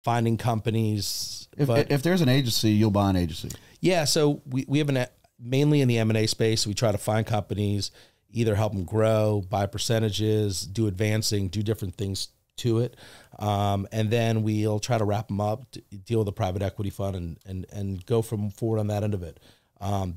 finding companies. If there's an agency, you'll buy an agency. Yeah, so we have mainly in the M&A space. We try to find companies, either help them grow, buy percentages, do advancing, do different things to it. And then we'll try to wrap them up, deal with a private equity fund and go from forward on that end of it.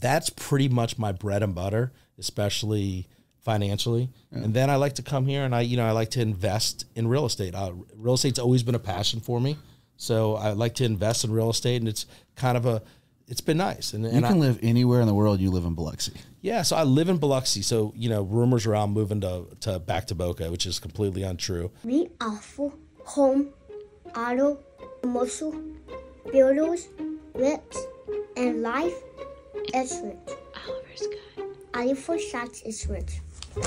That's pretty much my bread and butter, especially financially. Yeah. And then I like to come here and I like to invest in real estate. Real estate's always been a passion for me. So I like to invest in real estate, and it's kind of it's been nice. And you can live anywhere in the world. You live in Biloxi. Yeah, so I live in Biloxi. So, rumors around moving to back to Boca, which is completely untrue. We offer home, auto, commercial, builders, reps, and life insurance. Oliver's good. Oliver Shots Insurance. The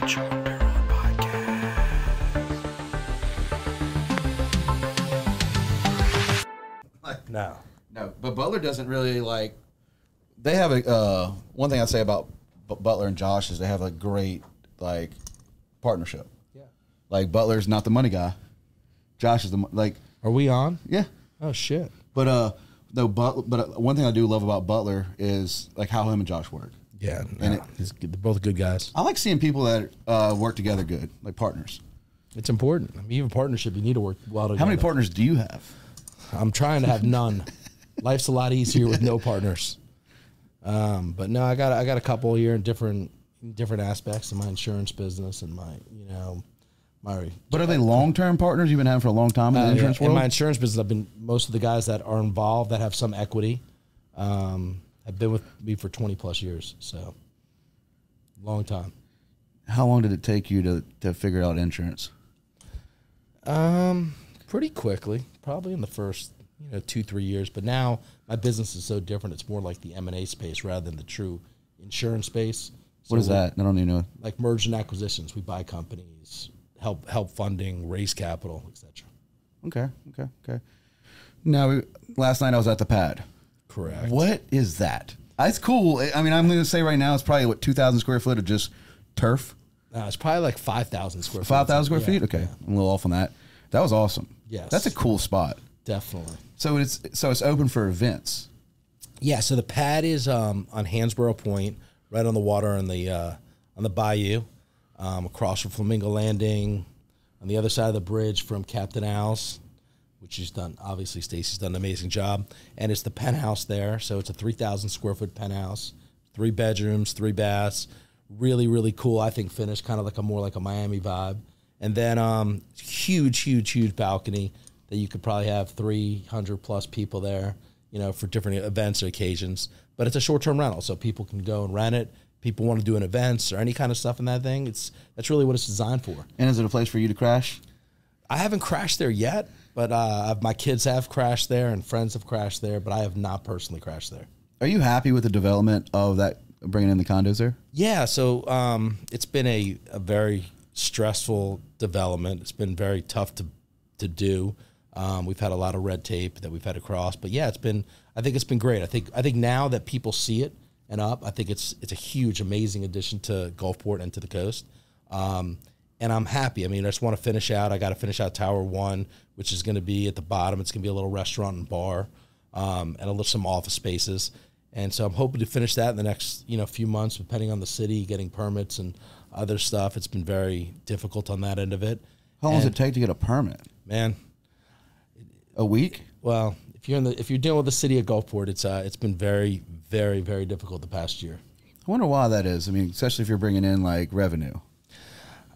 Jordan Perron Podcast. No, but Butler doesn't really like. They have a one thing I'd say about Butler and Josh is they have a great partnership. Yeah, like Butler's not the money guy. Josh is the Are we on? Yeah. Oh shit. But one thing I do love about Butler is how him and Josh work. Yeah, they're both good guys. I like seeing people that work together good, like partners. It's important. I mean, even partnership, you need to work well together. How many partners do you have? I'm trying to have none. Life's a lot easier with no partners. But no, I got a couple here in different aspects of my insurance business and my. But are they long-term partners you've been having for a long time in the insurance world? In my insurance business, most of the guys that are involved that have some equity have been with me for 20 plus years. So long time. How long did it take you to figure out insurance? Pretty quickly, probably in the first 2-3 years. But now my business is so different. It's more like the M&A space rather than the true insurance space. So what is that? I don't even know. Like mergers and acquisitions. We buy companies, help funding, raise capital, etc. Okay. Now, last night I was at the pad. Correct. What is that? It's cool. I mean, I'm going to say right now it's probably 2,000 square foot of just turf. It's probably like 5,000 square feet. 5,000 square feet? Okay. Yeah. I'm a little off on that. That was awesome. Yes. That's a cool spot. Definitely. So it's open for events. Yeah, so the pad is on Hansborough Point, right on the water on the bayou, across from Flamingo Landing, on the other side of the bridge from Captain Al's, which she's done. Obviously, Stacy's done an amazing job, and it's the penthouse there. So it's a 3,000 square foot penthouse, 3 bedrooms, 3 baths, really really cool. I think finished kind of more like a Miami vibe, and then huge balcony that you could probably have 300 plus people there, for different events or occasions. But it's a short-term rental, so people can go and rent it. People want to do an events or any kind of stuff in that thing. That's really what it's designed for. And is it a place for you to crash? I haven't crashed there yet, but my kids have crashed there and friends have crashed there, but I have not personally crashed there. Are you happy with the development of that, bringing in the condos there? Yeah, so it's been a very stressful development. It's been very tough to do. We've had a lot of red tape that we've had to cross, but yeah, I think it's been great. I think now that people see it and up, I think it's a huge, amazing addition to Gulfport and to the coast. And I'm happy. I mean, I just want to finish out. I got to finish out Tower 1, which is going to be at the bottom. It's going to be a little restaurant and bar, and some office spaces. And so I'm hoping to finish that in the next few months, depending on the city, getting permits and other stuff. It's been very difficult on that end of it. How long does it take to get a permit? Man, a week? Well, if you're dealing with the city of Gulfport, it's been very, very, very difficult the past year. I wonder why that is. I mean, especially if you're bringing in revenue.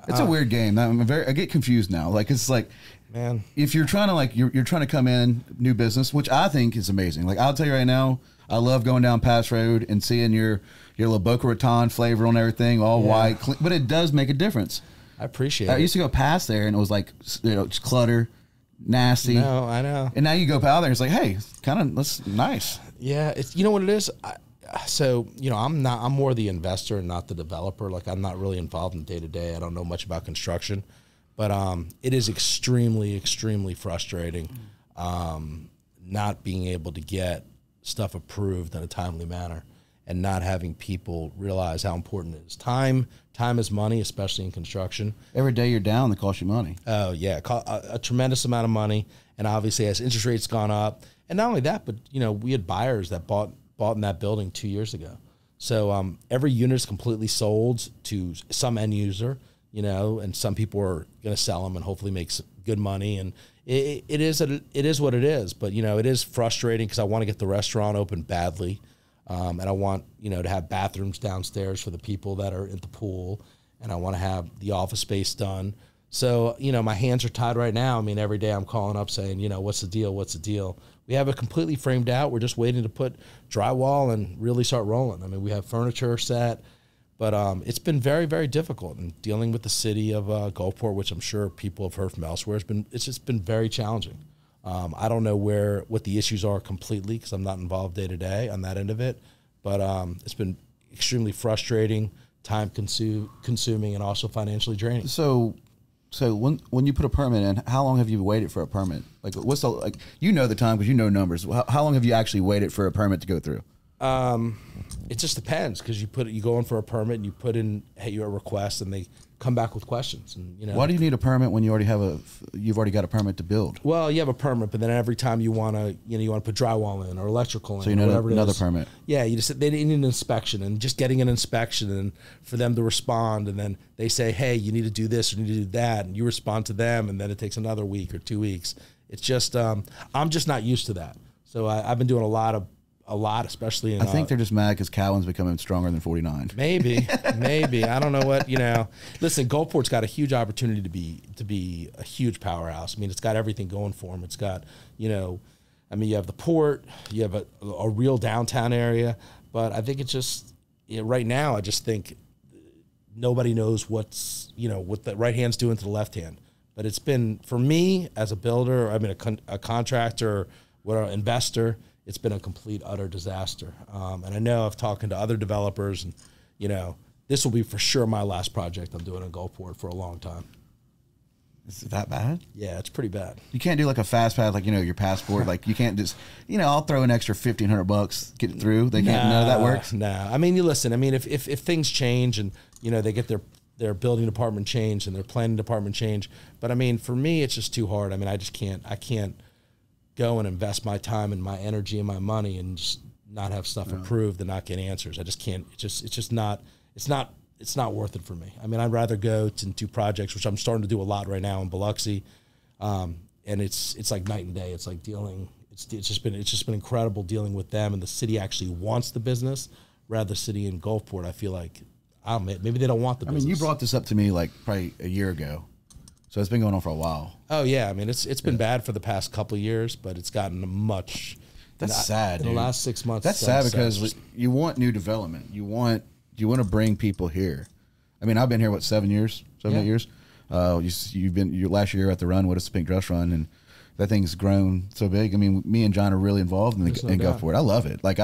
It's a weird game. I get confused now. It's man, if you're trying to you're trying to come in new business, which I think is amazing. I'll tell you right now, I love going down Pass Road and seeing your little Boca Raton flavor on everything, all white, clean, but it does make a difference. I appreciate it. I used to go past there and it was just clutter, nasty. No, I know. And now you go out there, it's hey, that's nice. Yeah, it's what it is. I'm more the investor and not the developer. I'm not really involved in day to day. I don't know much about construction, but it is extremely, extremely frustrating not being able to get stuff approved in a timely manner. and not having people realize how important it is. Time is money, especially in construction. Every day you're down, it costs you money. Oh yeah, a tremendous amount of money, and obviously as interest rates gone up, and not only that, but we had buyers that bought in that building 2 years ago. So every unit is completely sold to some end user, and some people are going to sell them and hopefully make good money. And it is what it is. But it is frustrating because I want to get the restaurant open badly. And I want, to have bathrooms downstairs for the people that are at the pool. And I want to have the office space done. So, my hands are tied right now. I mean, every day I'm calling up saying, what's the deal? What's the deal? We have it completely framed out. We're just waiting to put drywall and really start rolling. I mean, we have furniture set, but it's been very, very difficult. And dealing with the city of Gulfport, which I'm sure people have heard from elsewhere, it's just been very challenging. I don't know what the issues are completely because I'm not involved day to day on that end of it, but it's been extremely frustrating, time consuming, and also financially draining. So when you put a permit in, how long have you waited for a permit? Like what's the the time because numbers. How long have you actually waited for a permit to go through? It just depends because you go in for a permit and you put in your request and they come back with questions. And why do you need a permit when you've already got a permit to build? Well, you have a permit, but then every time you want to put drywall in or electrical in, so you need another permit. Yeah, they need an inspection, and just getting an inspection and for them to respond, and then they say, hey, you need to do this or you need to do that, and you respond to them, and then it takes another week or 2 weeks. It's just I'm just not used to that. So I've been doing a lot, especially in. I think they're just mad because Cowan's becoming stronger than 49. Maybe. I don't know what Listen, Gulfport's got a huge opportunity to be a huge powerhouse. I mean, it's got everything going for them. It's got you have the port, you have a real downtown area, but I think it's just right now. I just think nobody knows what the right hand's doing to the left hand. But it's been for me as a builder, a contractor, or an investor. It's been a complete, utter disaster. And I know I've talked to other developers, and, this will be for sure my last project I'm doing in Gulfport for a long time. Is it that bad? Yeah, it's pretty bad. You can't do like a fast pass, like, your passport. Like, you can't just, I'll throw an extra $1,500, get it through. They can't know that works? No. I mean, you listen. I mean, if things change and, they get their building department change and their planning department change. But, I mean, for me, it's just too hard. I mean, I can't go and invest my time and my energy and my money and just not have stuff approved and not get answers. I just can't. It's not worth it for me. I mean, I'd rather go to do projects, which I'm starting to do a lot right now in Biloxi, and it's like night and day. It's like dealing. It's just been incredible dealing with them, and the city actually wants the business. Rather, the city in Gulfport, I feel like, maybe they don't want the business. I mean, you brought this up to me like probably a year ago. So it's been going on for a while. Oh yeah, I mean it's been bad for the past couple of years, but it's gotten much. That's sad. In the last 6 months, that's sad because you want new development. You want to bring people here. I mean, I've been here 7 years, 8 years. You've been your last year at the Run with us, Pink Dress Run, and that thing's grown so big. I mean, me and John are really involved in Gulfport. I love it. Like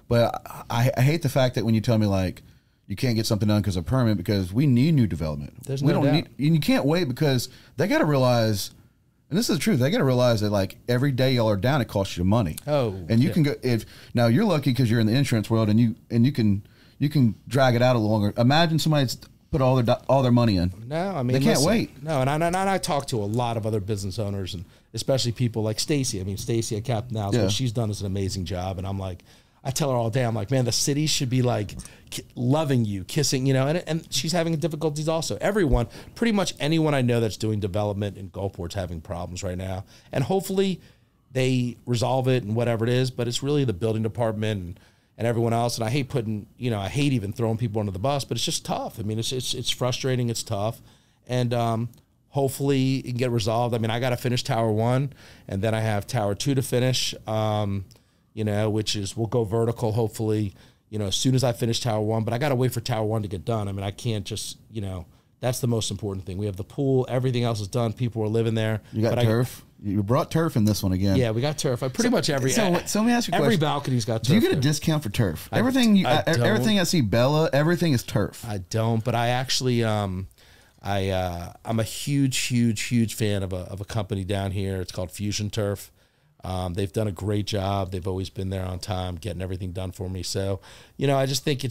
but I hate the fact that when you tell me like, you can't get something done because of permit because we need new development. We don't need, and you can't wait because they got to realize, and this is the truth, they got to realize that like every day y'all are down, it costs you money. Oh, and you can go now you're lucky because you're in the insurance world and you can drag it out a little longer. Imagine somebody's put all their money in. No, I mean they can't wait. No, and I talk to a lot of other business owners and especially people like Stacy. I mean, Stacy at Captain House, what she's done is an amazing job, and I'm like. I tell her all day, I'm like, man, the city should be like loving you, kissing, and she's having difficulties also. Everyone, pretty much anyone I know that's doing development in Gulfport's having problems right now. And hopefully they resolve it and whatever it is, but it's really the building department and everyone else. And I hate I hate even throwing people under the bus, but it's just tough. I mean, it's frustrating, it's tough. And hopefully it can get resolved. I mean, I got to finish Tower 1, and then I have Tower 2 to finish. Which is we'll go vertical hopefully, as soon as I finish Tower 1. But I got to wait for Tower 1 to get done. I mean, I can't just, that's the most important thing. We have the pool, everything else is done. People are living there. You got turf. You brought turf in this one again. Yeah, we got turf. Pretty much every. So let me ask you a question. Every balcony's got turf. Do you get a discount for turf? Everything I see Bella, everything is turf. I don't, but I actually I'm a huge fan of a company down here. It's called Fusion Turf. They've done a great job. They've always been there on time, getting everything done for me. So, I just think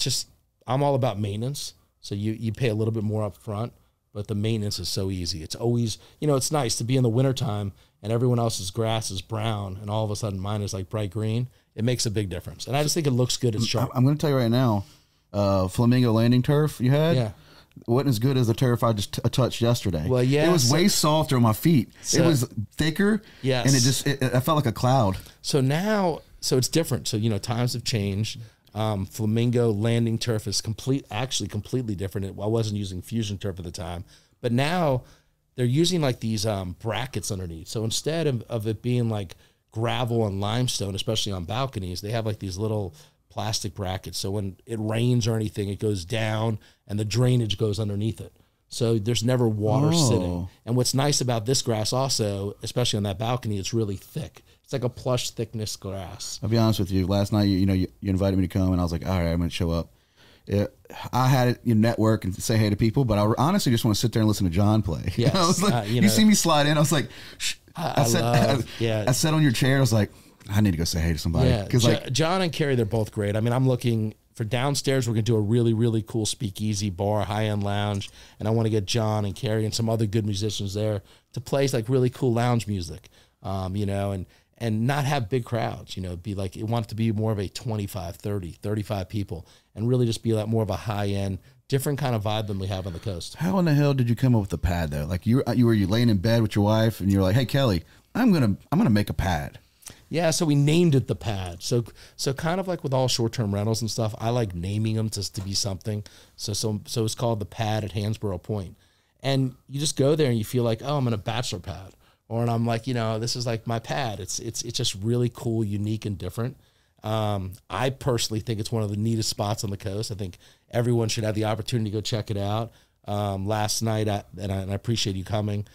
I'm all about maintenance. So you pay a little bit more up front, but the maintenance is so easy. It's always, it's nice to be in the wintertime and everyone else's grass is brown and all of a sudden mine is like bright green. It makes a big difference. And I just think it looks good. It's sharp. I'm going to tell you right now, Flamingo landing turf you had. Yeah. Wasn't as good as the turf I just touched yesterday. Well, yeah. It was way softer on my feet. It was thicker. Yes. And I felt like a cloud. So now, it's different. So, times have changed. Flamingo landing turf is completely different. I wasn't using fusion turf at the time, but now they're using like these brackets underneath. So instead of it being like gravel and limestone, especially on balconies, they have like these little plastic brackets. So when it rains or anything, it goes down and the drainage goes underneath it. So there's never water sitting. And what's nice about this grass also, especially on that balcony, it's really thick. It's like a plush thickness grass. I'll be honest with you. Last night, you invited me to come, and I was like, all right, I'm going to show up. I had it, network and say hey to people, but I honestly just want to sit there and listen to John play. Yes. I was like, you see me slide in. I was like, I sat on your chair. I was like, I need to go say hey to somebody. Yeah, John and Carrie, they're both great. I mean, I'm looking for downstairs. We're going to do a really, really cool speakeasy bar, high-end lounge, and I want to get John and Carrie and some other good musicians there to play like really cool lounge music, and not have big crowds, be like, it wants to be more of a 25, 30, 35 people and really just be like more of a high-end, different kind of vibe than we have on the coast. How in the hell did you come up with the pad though? Like you were laying in bed with your wife and you're like, hey Kelly, I'm going to make a pad. Yeah. So we named it the Pad. So kind of like with all short-term rentals and stuff, I like naming them just to be something. So it's called the Pad at Hansborough Point. And you just go there and you feel like, oh, I'm in a bachelor pad. Or and I'm like, this is like my pad. It's just really cool, unique, and different. I personally think it's one of the neatest spots on the coast. I think everyone should have the opportunity to go check it out. Last night, and I appreciate you coming.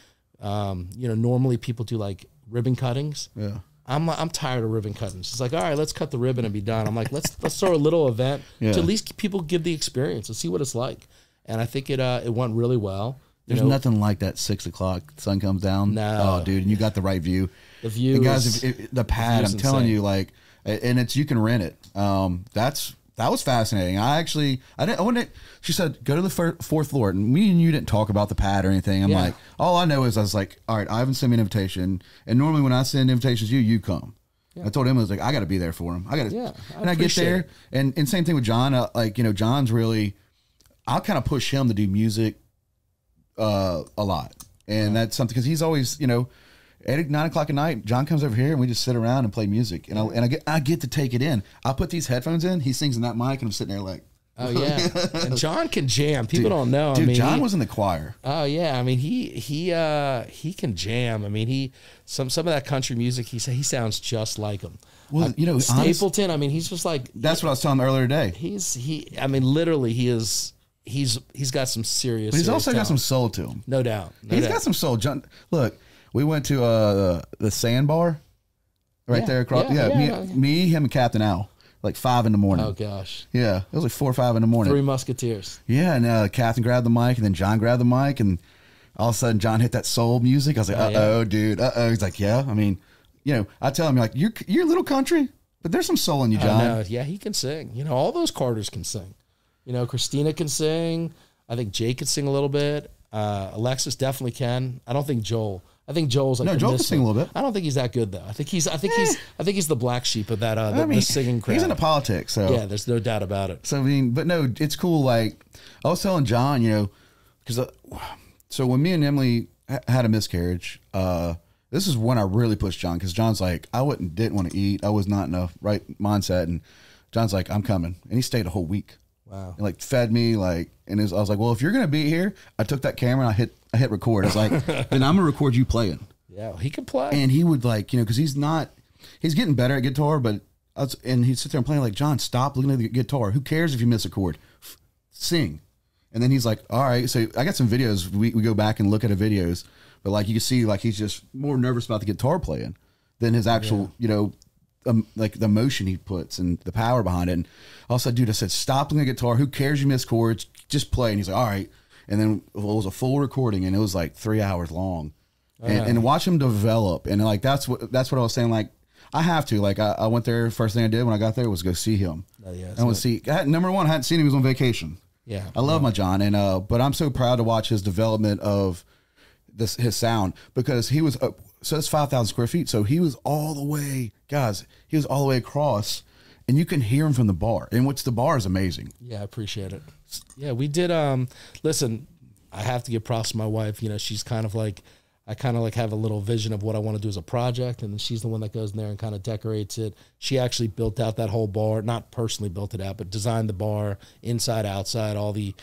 Normally people do like ribbon cuttings. Yeah. I'm tired of ribbon cuttings. It's like, all right, let's cut the ribbon and be done. I'm like, let's throw a little event to at least people give the experience and see what it's like. And I think it went really well. There's nothing like that 6 o'clock sun comes down. No. Oh, dude, and you got the right view. The view, and guys, the pad. I'm telling you, like, and you can rent it. That was fascinating. I wouldn't. She said, go to the fourth floor, and me and you didn't talk about the pad or anything. I'm like, all I know is I was like, all right, Ivan sent me an invitation, and normally when I send invitations, you come. Yeah. I told him I was like, I got to be there for him. I get there, and same thing with John. John's really, I'll kind of push him to do music. A lot, and that's something because he's always, 8, 9 o'clock at night. John comes over here and we just sit around and play music, and I get to take it in. I put these headphones in. He sings in that mic, and I'm sitting there like, oh yeah. And John can jam. People don't know. Dude, John was in the choir. Oh yeah. I mean, he can jam. I mean, some of that country music. He sounds just like him. Well, Stapleton. I mean, he's just like. That's what I was telling him earlier today. I mean, literally, he is. He's got some serious. But he's also talent. got some soul to him. No doubt. He's got some soul. John, look, we went to the Sandbar right there across. Me, him, and Captain Al. Like 5 in the morning. Oh gosh. Yeah, it was like 4 or 5 in the morning. 3 Musketeers. Yeah, and Captain grabbed the mic, and then John grabbed the mic, and all of a sudden John hit that soul music. I was like, dude, He's like, yeah. I mean, I tell him like, you're a little country, but there's some soul in you, John. Yeah, he can sing. All those Carters can sing. Christina can sing. I think Jake can sing a little bit. Alexis definitely can. I don't think Joel. I think Joel's like Joel can sing a little bit. I don't think he's that good though. I think he's the black sheep of that the singing crowd. He's into politics, so yeah, there's no doubt about it. So I mean, but no, it's cool. Like I was telling John, because so when me and Emily had a miscarriage, this is when I really pushed John because John's like, didn't want to eat. I was not in a right mindset, and John's like, I'm coming, and he stayed a whole week. Wow. And fed me I was like, well, if you're gonna be here, I took that camera and I hit record. I was like, then I'm gonna record you playing. Yeah, he can play. And he would because he's getting better at guitar, but and he'd sit there and play like, John, stop looking at the guitar. Who cares if you miss a chord? Sing. And then he's like, all right. So I got some videos. We go back and look at the videos, but you can see he's just more nervous about the guitar playing than his actual, like the emotion he puts and the power behind it. And also, dude, I said, stop playing the guitar. Who cares you miss chords? Just play. And he's like, all right. And then it was a full recording, and it was like 3 hours long. And watch him develop. And that's what I was saying. Like, I have to. Like I went there. First thing I did when I got there was go see him. Oh, yeah, I want to see. Number one, I hadn't seen him. He was on vacation. Yeah, I love my John, and but I'm so proud to watch his development of his sound, because he was so it's 5,000 square feet. So he was all the way, guys. He was all the way across, and you can hear him from the bar. And the bar is amazing. Yeah, I appreciate it. Yeah, we did. Listen, I have to give props to my wife. You know, she's kind of like, I kind of like have a little vision of what I want to do as a project, and then she's the one that goes in there and kind of decorates it. She actually built out that whole bar, not personally built it out, but designed the bar inside, outside, all the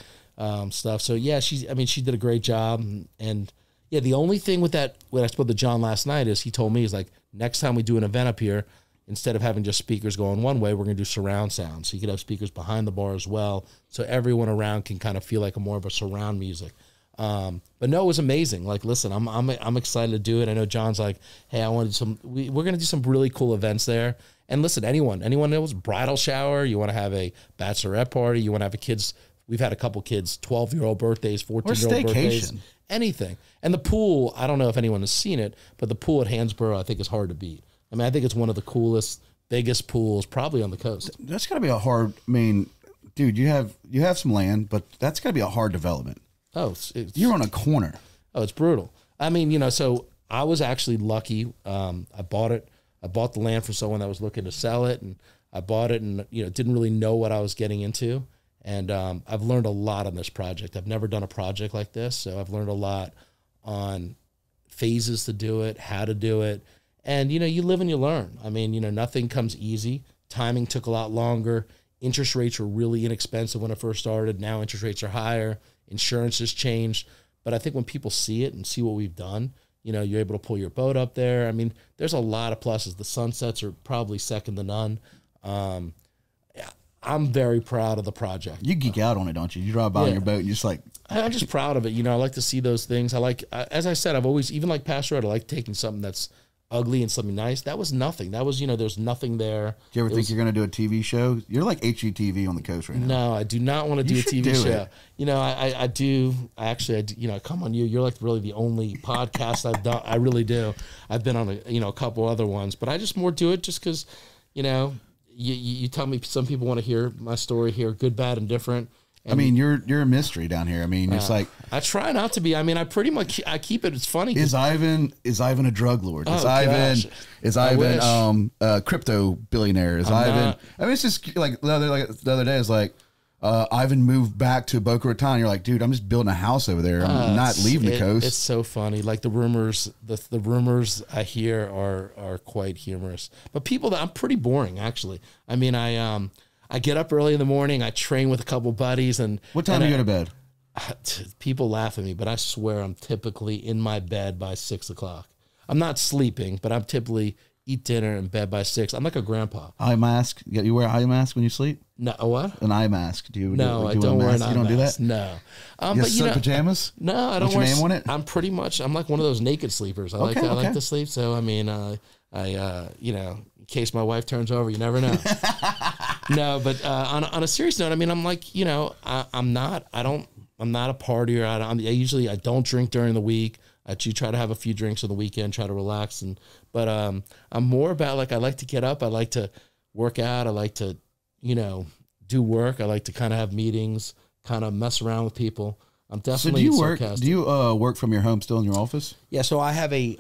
stuff. So yeah, she did a great job. And yeah, the only thing with that, when I spoke to John last night, is he told me, he's like, next time we do an event up here, instead of having just speakers going one way, we're going to do surround sound. So you could have speakers behind the bar as well, so everyone around can kind of feel like more of a surround music. But no, it was amazing. Like, listen, I'm excited to do it. I know John's like, hey, I wanted we're going to do some really cool events there. And listen, anyone knows, bridal shower, you want to have a bachelorette party, you want to have a kids. We've had a couple kids, 12-year-old birthdays, 14-year-old birthdays, anything. And the pool, I don't know if anyone has seen it, but the pool at Hansborough, I think, is hard to beat. I mean, I think it's one of the coolest, biggest pools probably on the coast. That's got to be a hard, I mean, dude, you have some land, but that's got to be a hard development. Oh, you're on a corner. Oh, it's brutal. I mean, you know, so I was actually lucky. I bought it. I bought the land from someone that was looking to sell it, and I bought it, and you know, didn't really know what I was getting into. And I've learned a lot on this project. I've never done a project like this, so I've learned a lot on phases to do it, how to do it, and you know, you live and you learn. I mean, you know, nothing comes easy. Timing took a lot longer. Interest rates were really inexpensive when I first started. Now interest rates are higher. Insurance has changed. But I think when people see it and see what we've done, you know, you're able to pull your boat up there. I mean, there's a lot of pluses. The sunsets are probably second to none. I'm very proud of the project. You geek out on it, don't you? You drive by on your boat and you're just like... I'm just proud of it. You know, I like to see those things. I like, as I said, I've always, even like Pastor Ed, I like taking something that's ugly and something nice. That was nothing. That was, you know, there's nothing there. Do you ever think you're going to do a TV show? You're like HGTV on the coast right now. No, I do not want to do a TV show. You know, I do. You know, I come on you. You're like really the only podcast I've done. I really do. I've been on a couple other ones, but I just more do it just because, you know, you tell me some people want to hear my story here, good, bad, and different. And I mean, you're a mystery down here. I mean, it's like, I try not to be. I mean, I pretty much I keep it. It's funny. Is Ivan a drug lord? Is Gosh. Ivan a crypto billionaire? Is Ivan? Not. I mean, it's just like the other day. It's like Ivan moved back to Boca Raton. You're like, dude, I'm just building a house over there. I'm not leaving the coast. It's so funny. Like the rumors, the rumors I hear are quite humorous. But people, I'm pretty boring actually. I mean, I get up early in the morning. I train with a couple buddies. And what time do you go to bed? People laugh at me, but I swear I'm typically in my bed by 6 o'clock. I'm not sleeping, but I'm typically eat dinner in bed by 6. I'm like a grandpa. Eye mask? You wear eye mask when you sleep? No, a what? An eye mask. Do you? No, I don't wear an eye mask. You don't do that? No. You but you know, pajamas? No, I don't. What's your name on it? I'm pretty much. I'm like one of those naked sleepers. I like to sleep. So I mean, you know, in case my wife turns over, you never know. No, but on a serious note, I mean, I'm like, you know, I'm not a partier. I don't drink during the week. I do try to have a few drinks on the weekend, try to relax. But I'm more about like, I like to get up. I like to work out. I like to, you know, do work. I like to kind of have meetings, kind of mess around with people. I'm definitely sarcastic. Do you work from your home still in your office? Yeah. So I have a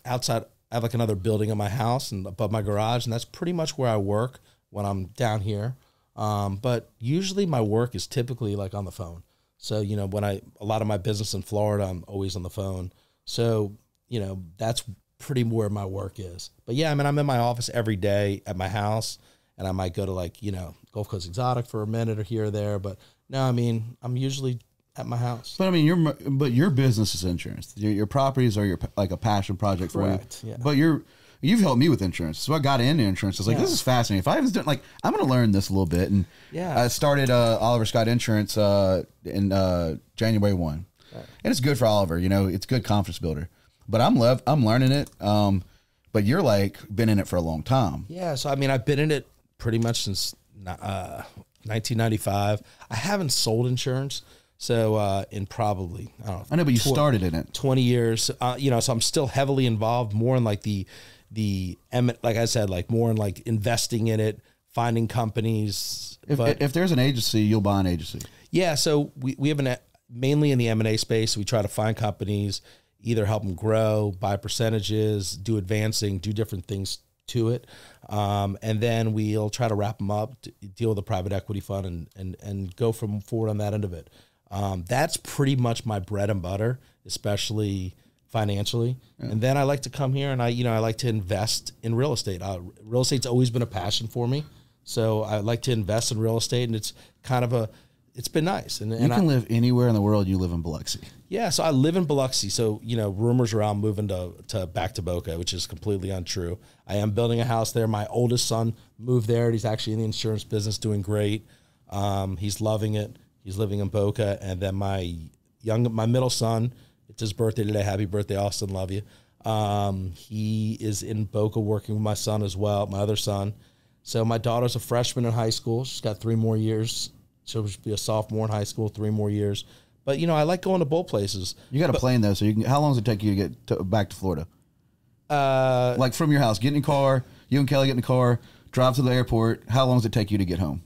outside, I have like another building in my house and above my garage, and that's pretty much where I work when I'm down here. But usually my work is typically like on the phone. So, you know, a lot of my business in Florida, I'm always on the phone. So, you know, that's pretty where my work is. But yeah, I mean, I'm in my office every day at my house, and I might go to like, you know, Gulf Coast Exotic for a minute or here or there. But no, I mean, I'm usually at my house. But I mean, your business is insurance. Your properties are like a passion project for you. Yeah. But you've helped me with insurance. So I got into insurance. I was like, this is fascinating. If I was doing, like, I'm going to learn this a little bit. And I started Oliver Scott Insurance in January 1. Right. And it's good for Oliver. You know, it's a good confidence builder. But I'm learning it. But you're like been in it for a long time. Yeah. So, I mean, I've been in it pretty much since 1995. I haven't sold insurance. So in probably, I don't know. I know, but you started in it. 20 years. You know, so I'm still heavily involved more in like the like I said, like more in like investing in it, finding companies. If there's an agency, you'll buy an agency. Yeah, so we have mainly in the M&A space. We try to find companies, either help them grow, buy percentages, do advancing, do different things to it, and then we'll try to wrap them up, deal with a private equity fund, and go from forward on that end of it. That's pretty much my bread and butter, especially financially. Yeah. And then I like to come here and I like to invest in real estate. Real estate's always been a passion for me, so I like to invest in real estate, and it's kind of it's been nice. And you can live anywhere in the world. You live in Biloxi. Yeah, so I live in Biloxi. So, rumors around moving to back to Boca, which is completely untrue. I am building a house there. My oldest son moved there. He's actually in the insurance business, doing great. He's loving it. He's living in Boca. And then my middle son, it's his birthday today. Happy birthday, Austin. Love you. He is in Boca working with my son as well, my other son. So my daughter's a freshman in high school. She's got 3 more years. She'll be a sophomore in high school, 3 more years. But, I like going to both places. You got a plane, though, so how long does it take you to get back to Florida? Like from your house, get in your car, you and Kelly get in the car, drive to the airport. How long does it take you to get home?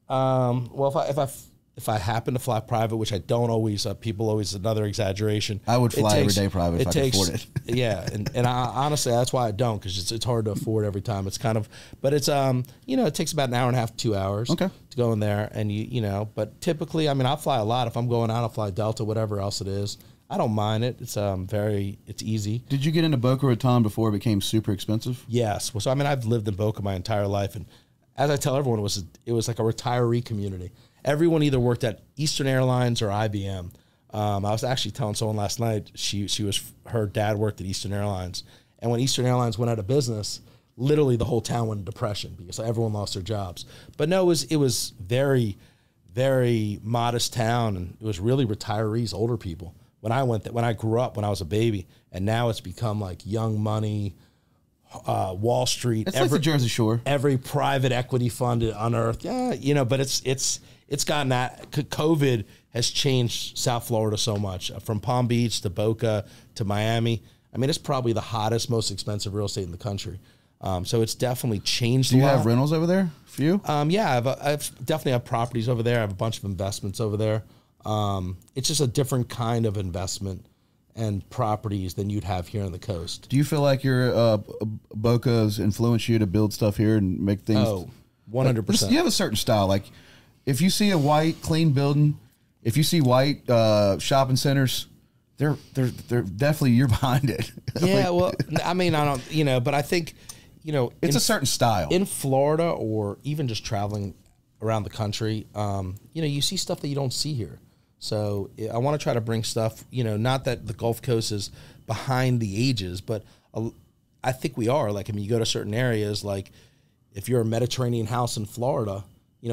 Well, if I happen to fly private, which I don't always, people always, another exaggeration. I would fly every day private if I could afford it. Yeah, and I, honestly, that's why I don't, because it's hard to afford every time. It's kind of, but it's it takes about an hour and a half, 2 hours to go in there, and but typically, I'll fly a lot. If I'm going out, I'll fly Delta, whatever else it is. I don't mind it. It's it's easy. Did you get into Boca Raton before it became super expensive? Yes. Well, so I've lived in Boca my entire life, and as I tell everyone, it was like a retiree community. Everyone either worked at Eastern Airlines or IBM. I was actually telling someone last night, her dad worked at Eastern Airlines, and when Eastern Airlines went out of business, literally the whole town went into depression because everyone lost their jobs. But no, it was very, very modest town, and it was really retirees, older people. When I grew up, when I was a baby, and now it's become like Young Money, Wall Street. It's like the Jersey Shore. Every private equity fund on earth. Yeah, but it's gotten that. COVID has changed South Florida so much, from Palm Beach to Boca to Miami. It's probably the hottest, most expensive real estate in the country. So it's definitely changed a lot. Do you have rentals over there? A few? Yeah, I've definitely have properties over there. I have a bunch of investments over there. It's just a different kind of investment and properties than you'd have here on the coast. Do you feel like your Boca's influenced you to build stuff here and make things? Oh, 100%. You have a certain style. Like, if you see a white, clean building, if you see white shopping centers, they're definitely, you're behind it. Yeah, well, I don't, but I think, it's a certain style. In Florida, or even just traveling around the country, you see stuff that you don't see here. So I want to try to bring stuff, not that the Gulf Coast is behind the ages, but I think we are. Like, you go to certain areas, like if you're a Mediterranean house in Florida,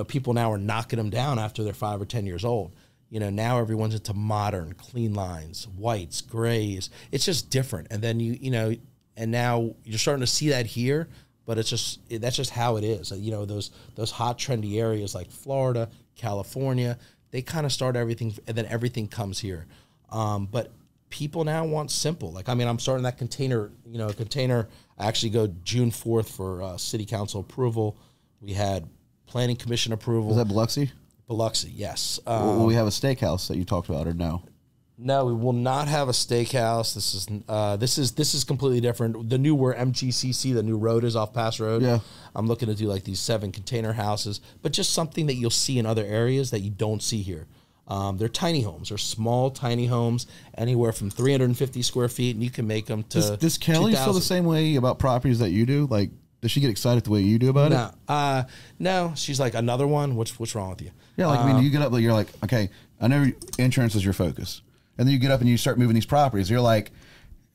people now are knocking them down after they're 5 or 10 years old. Now everyone's into modern, clean lines, whites, grays. It's just different. And then and now you're starting to see that here, but that's just how it is. Those hot, trendy areas like Florida, California, they kind of start everything, and then everything comes here. But people now want simple. Like, I'm starting that container, I actually go June 4th for city council approval. We had planning commission approval. Is that Biloxi? Biloxi, yes. Will we have a steakhouse that you talked about, or no? No, we will not have a steakhouse. This is completely different. The new, where MGCC, the new road is off Pass Road. Yeah. I'm looking to do like these 7 container houses, but just something that you'll see in other areas that you don't see here. They're tiny homes. They're small, tiny homes, anywhere from 350 square feet, and you can make them to. Does Kelly 2,000. feel the same way about properties that you do? Like, does she get excited the way you do about it? No. She's like, another one? What's wrong with you? Yeah, like, you get up, you're like, okay, I know insurance is your focus. And then you get up and you start moving these properties. You're like,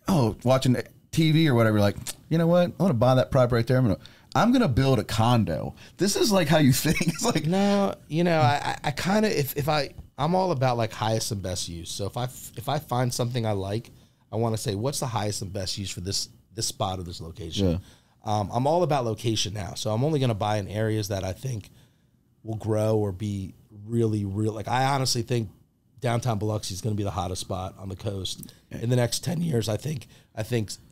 watching TV or whatever. You're like, you know what? I'm going to buy that property right there. I'm gonna build a condo. This is like how you think. It's like, no, I kind of, I'm all about like highest and best use. So if I find something I like, I want to say, what's the highest and best use for this spot or this location? Yeah. I'm all about location now. So I'm only going to buy in areas that I think will grow or be really, like, I honestly think downtown Biloxi is going to be the hottest spot on the coast in the next 10 years. I think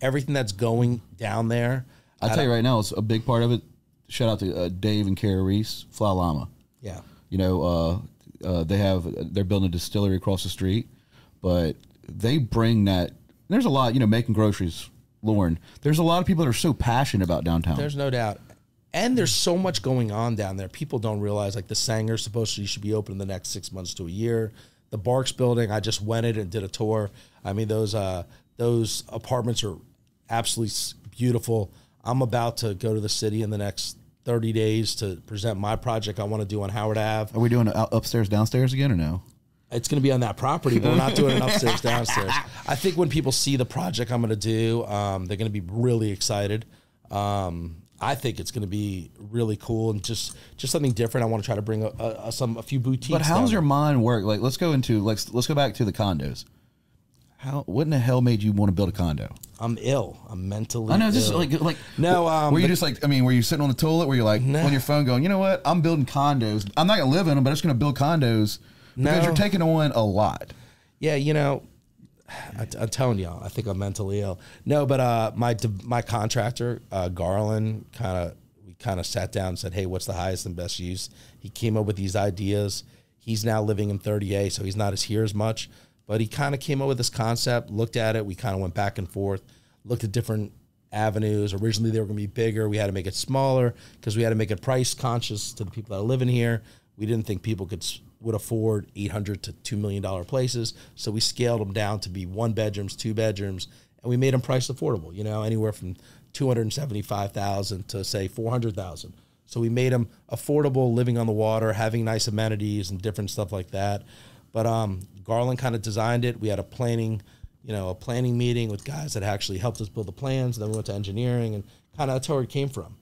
everything that's going down there. I'll tell you right now, it's a big part of it. Shout out to Dave and Kara Reese, Fly Llama. Yeah. You know, they're building a distillery across the street, but they bring that. There's a lot, you know, making groceries, Lauren. There's a lot of people that are so passionate about downtown. There's no doubt. And there's so much going on down there. People don't realize, like, the Sanger's supposedly should be open in the next 6 months to a year. The Barks building, I just went in and did a tour. I mean, those apartments are absolutely beautiful. I'm about to go to the city in the next 30 days to present my project I want to do on Howard Ave. Are we doing upstairs, downstairs again or no? It's going to be on that property, but we're not doing an upstairs, downstairs. I think when people see the project I'm going to do, they're going to be really excited. I think it's going to be really cool and just something different. I want to try to bring a few boutiques. But how's your mind work? Like, let's go back to the condos. What in the hell made you want to build a condo? I'm ill. I'm mentally. I know. Ill. Just like no. Were you just like? I mean, were you sitting on the toilet? Were you like on your phone going? You know what? I'm building condos. I'm not gonna live in them, but I'm just gonna build condos because you're taking on a lot. Yeah, you know. I'm telling y'all, I think I'm mentally ill. No, but my contractor, Garland, we kind of sat down and said, hey, what's the highest and best use? He came up with these ideas. He's now living in 30A, so he's not here as much. But he kind of came up with this concept, looked at it. We kind of went back and forth, looked at different avenues. Originally, they were going to be bigger. We had to make it smaller because we had to make it price conscious to the people that are living here. We didn't think people would afford $800 to $2 million places. So we scaled them down to be 1 bedrooms, 2 bedrooms, and we made them price affordable, you know, anywhere from $275,000 to say $400,000. So we made them affordable, living on the water, having nice amenities and different stuff like that. But Garland kind of designed it. We had a planning meeting with guys that actually helped us build the plans. Then we went to engineering, and kind of that's where it came from.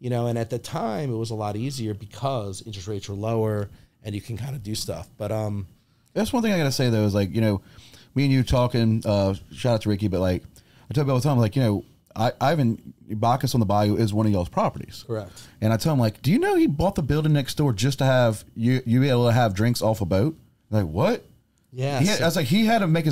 You know, and at the time it was a lot easier because interest rates were lower and you can kind of do stuff. But that's one thing I gotta say though is, like, you know, me and you talking. Shout out to Ricky, but like I tell you all the time, like, you know, Ivan Bacchus on the Bayou is one of y'all's properties. Correct. And I tell him, like, do you know he bought the building next door just to have you be able to have drinks off a boat? Like, what? Yeah. I was like, he had to make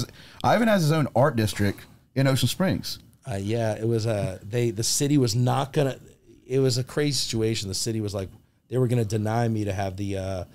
Ivan has his own art district in Ocean Springs. Yeah, it was the city was not gonna. It was a crazy situation. The city was like, they were gonna deny me to have the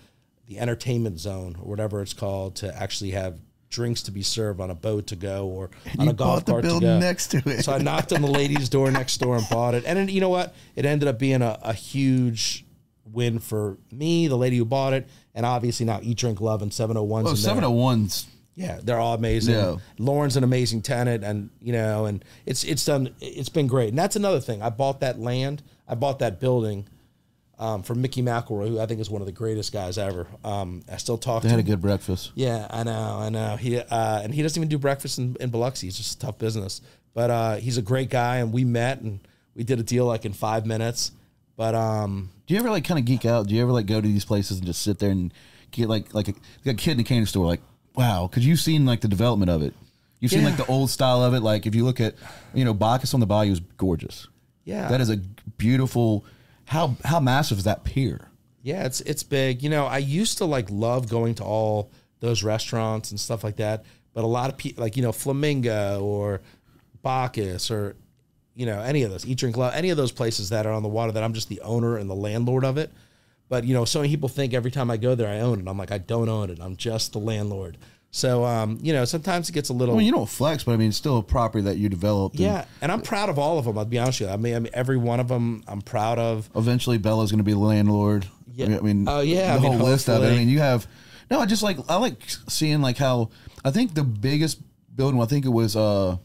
entertainment zone or whatever it's called to actually have drinks to be served on a boat to go or on a golf cart to go. Next to it. So I knocked on the lady's door next door and bought it. And then, you know what? It ended up being a huge win for me, the lady who bought it, and obviously now Eat, Drink, Love and 701's. Oh, 701's. Yeah, they're all amazing. Yeah. Lauren's an amazing tenant, and you know, and it's been great. And that's another thing. I bought that land. I bought that building from Mickey McElroy, who I think is one of the greatest guys ever. I still talk to him. They had a good breakfast. Yeah, I know. He and he doesn't even do breakfast in Biloxi. He's just a tough business. But he's a great guy, and we met and we did a deal like in 5 minutes. But do you ever like kind of geek out? Do you ever like go to these places and just sit there and get like a kid in a candy store, like, wow, because you've seen like the development of it. You've seen like the old style of it. Like if you look at, you know, Bacchus on the Bayou is gorgeous. Yeah, that is a beautiful. How massive is that pier? Yeah, it's big. You know, I used to like love going to all those restaurants and stuff like that. But a lot of people, like, you know, Flamingo or Bacchus or, you know, any of those, Eat, Drink, Love, any of those places that are on the water that I'm just the owner and the landlord of it. But, you know, so many people think every time I go there, I own it. I'm like, I don't own it. I'm just the landlord. So, you know, sometimes it gets a little... Well, you don't flex, but I mean, it's still a property that you developed. Yeah, and I'm proud of all of them, I'll be honest with you. I mean every one of them I'm proud of. Eventually, Bella's going to be the landlord. Yeah. I mean, oh, yeah. The whole list of it. I mean, you have... No, I like seeing like how... I think the biggest building, I think it was you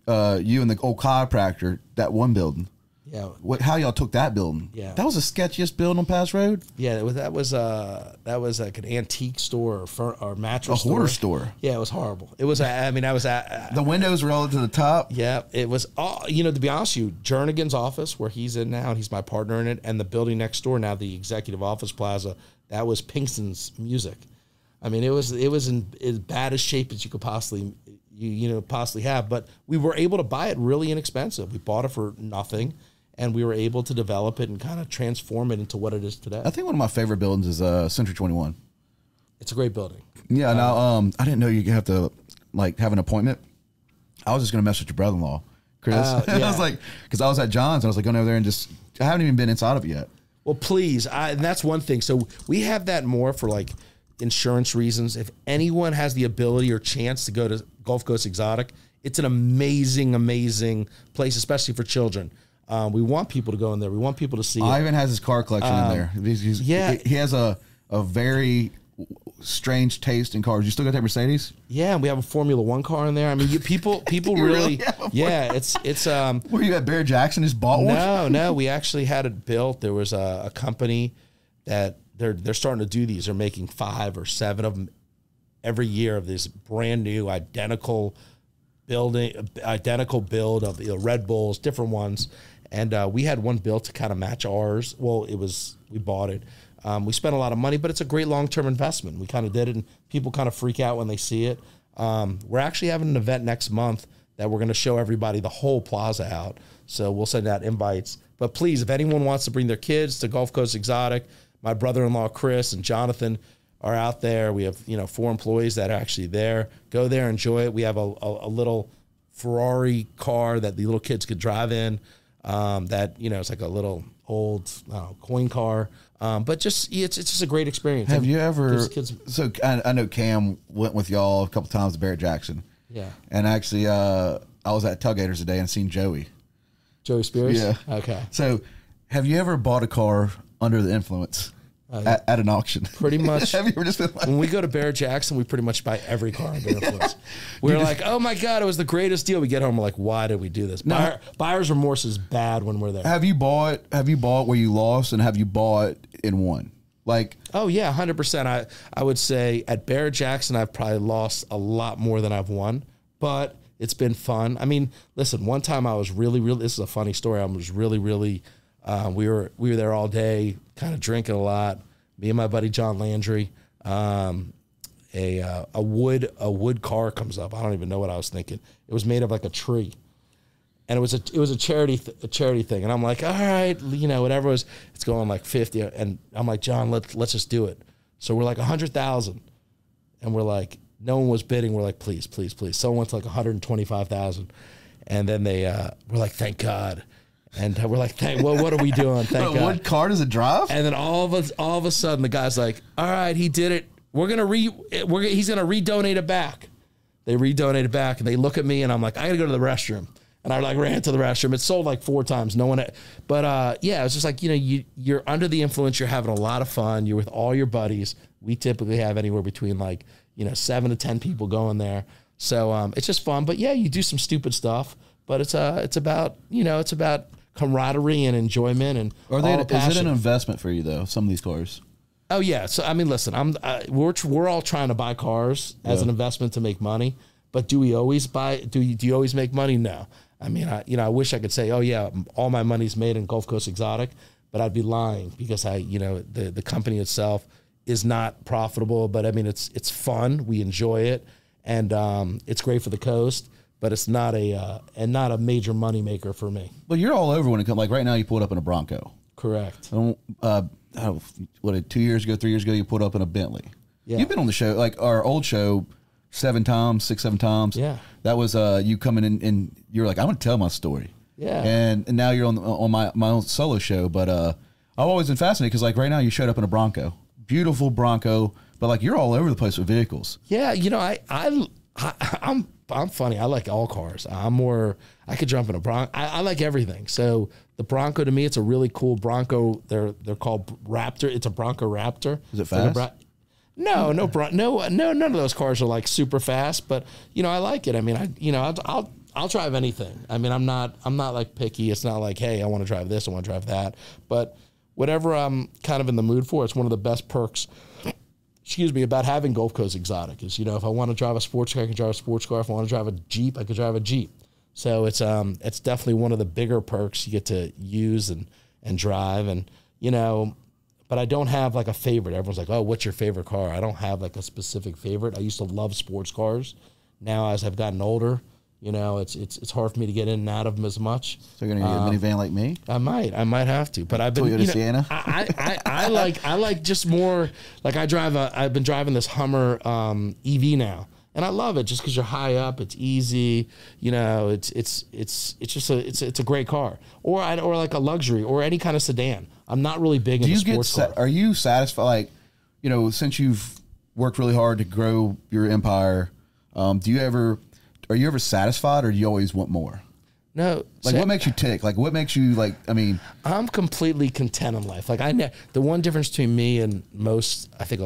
and the old chiropractor, that one building. Yeah. How y'all took that building? Yeah. That was the sketchiest building on Pass Road. Yeah, that was like an antique store or mattress store. A hoarder store. Yeah, it was horrible. It was. I was at the windows were all to the top. Yeah, it was. All, you know, to be honest with you, Jernigan's office, where he's in now, and he's my partner in it, and the building next door now, the Executive Office Plaza, that was Pinkston's Music. I mean, it was in as bad a shape as you could possibly have. But we were able to buy it really inexpensive. We bought it for nothing. And we were able to develop it and kind of transform it into what it is today. I think one of my favorite buildings is Century 21. It's a great building. Yeah. Now, I didn't know you have to like have an appointment. I was just gonna mess with your brother-in-law, Chris. Yeah. I was like, because I was at John's, and I was like going over there and just I haven't even been inside of it yet. Well, please, and that's one thing. So we have that more for like insurance reasons. If anyone has the ability or chance to go to Gulf Coast Exotic, it's an amazing, amazing place, especially for children. We want people to go in there. We want people to see it. Ivan has his car collection in there. He has a very strange taste in cars. You still got that Mercedes? Yeah, and we have a Formula One car in there. I mean, people really yeah, it's Were you at Bear Jackson just bought one? No, we actually had it built. There was a company that they're starting to do these. They're making 5 or 7 of them every year of this brand new identical build of Red Bulls, different ones. And we had one built to kind of match ours. Well, we bought it. We spent a lot of money, but it's a great long-term investment. We kind of did it, and people kind of freak out when they see it. We're actually having an event next month that we're going to show everybody the whole plaza out. So we'll send out invites. But please, if anyone wants to bring their kids to Gulf Coast Exotic, my brother-in-law Chris and Jonathan are out there. We have 4 employees that are actually there. Go there, enjoy it. We have a little Ferrari car that the little kids could drive in. That it's like a little old coin car. But it's just a great experience. Have you ever? So I know Cam went with y'all a couple times to Barrett Jackson. Yeah. And actually, I was at Tailgaters today and seen Joey Spears. Yeah. Okay. So, have you ever bought a car under the influence at an auction? Pretty much. Have you ever just been like, when we go to Barrett Jackson, we pretty much buy every car under influence. We're like, oh my God, it was the greatest deal. We get home, we're like, why did we do this? Buyer's remorse is bad when we're there. Have you bought where you lost, and have you bought and won? Like, oh yeah, 100%. I would say at Barrett Jackson, I've probably lost a lot more than I've won, but it's been fun. I mean, listen, one time I was really, this is a funny story. I was really, we were there all day, kind of drinking a lot. Me and my buddy John Landry. A wood car comes up. I don't even know what I was thinking. It was made of like a tree, and it was a charity thing. And I'm like, all right, whatever it was. It's going like 50, and I'm like, John, let's just do it. So we're like 100,000, and we're like, no one was bidding. We're like, please. Someone went to like 125,000, and then they were like, thank God. And we're like, what are we doing? Thank God. What car does it drive? And then all of a sudden, the guy's like, all right, he did it. He's gonna redonate it back. They redonate it back, and they look at me, and I'm like, I gotta go to the restroom. And I like ran to the restroom. It sold like 4 times. No one, but yeah, it's just like, you're under the influence. You're having a lot of fun. You're with all your buddies. We typically have anywhere between 7 to 10 people going there. So it's just fun. But yeah, you do some stupid stuff. But it's about camaraderie and enjoyment and is it an investment for you though? Some of these cars. Oh yeah. So I mean, listen, we're all trying to buy cars as an investment to make money. But do we always buy? Do you always make money? No. I mean, I wish I could say, oh yeah, all my money's made in Gulf Coast Exotic, but I'd be lying because the company itself is not profitable. But I mean, it's fun. We enjoy it, and it's great for the coast. But it's not a major money maker for me. But you're all over when it comes. Like right now, you pulled up in a Bronco. Correct. 2 years ago, 3 years ago, you pulled up in a Bentley. Yeah. You've been on the show, like our old show, 7 times. Yeah. That was you coming in, and you're like, I'm going to tell my story. Yeah. And now you're on my own solo show. But I've always been fascinated because like right now you showed up in a Bronco, beautiful Bronco, but like you're all over the place with vehicles. Yeah. I'm funny. I like all cars. I could jump in a Bronco. I like everything. So the Bronco to me, it's a really cool Bronco. They're called Raptor. It's a Bronco Raptor. Is it fast? No, none of those cars are like super fast, but I like it. I mean, I'll drive anything. I mean, I'm not like picky. It's not like, hey, I want to drive this, I want to drive that. But whatever I'm kind of in the mood for, it's one of the best perks about having Gulf Coast Exotic is, if I want to drive a sports car, I can drive a sports car. If I want to drive a Jeep, I could drive a Jeep. So it's definitely one of the bigger perks you get to use and drive. And, but I don't have like a favorite. Everyone's like, oh, what's your favorite car? I don't have like a specific favorite. I used to love sports cars. Now, as I've gotten older, You know, it's hard for me to get in and out of them as much. So you're gonna get a minivan like me? I might have to, but I've been Toyota Sienna. I like just more like I've been driving this Hummer EV now, and I love it just because you're high up. It's easy, you know. It's just a great car, or like a luxury or any kind of sedan. I'm not really big into sports car. Are you satisfied? Like, you know, since you've worked really hard to grow your empire, are you ever satisfied, or do you always want more? No. Like, what makes you tick? Like, what makes you, like, I mean... I'm completely content in life. Like, the one difference between me and most, I think,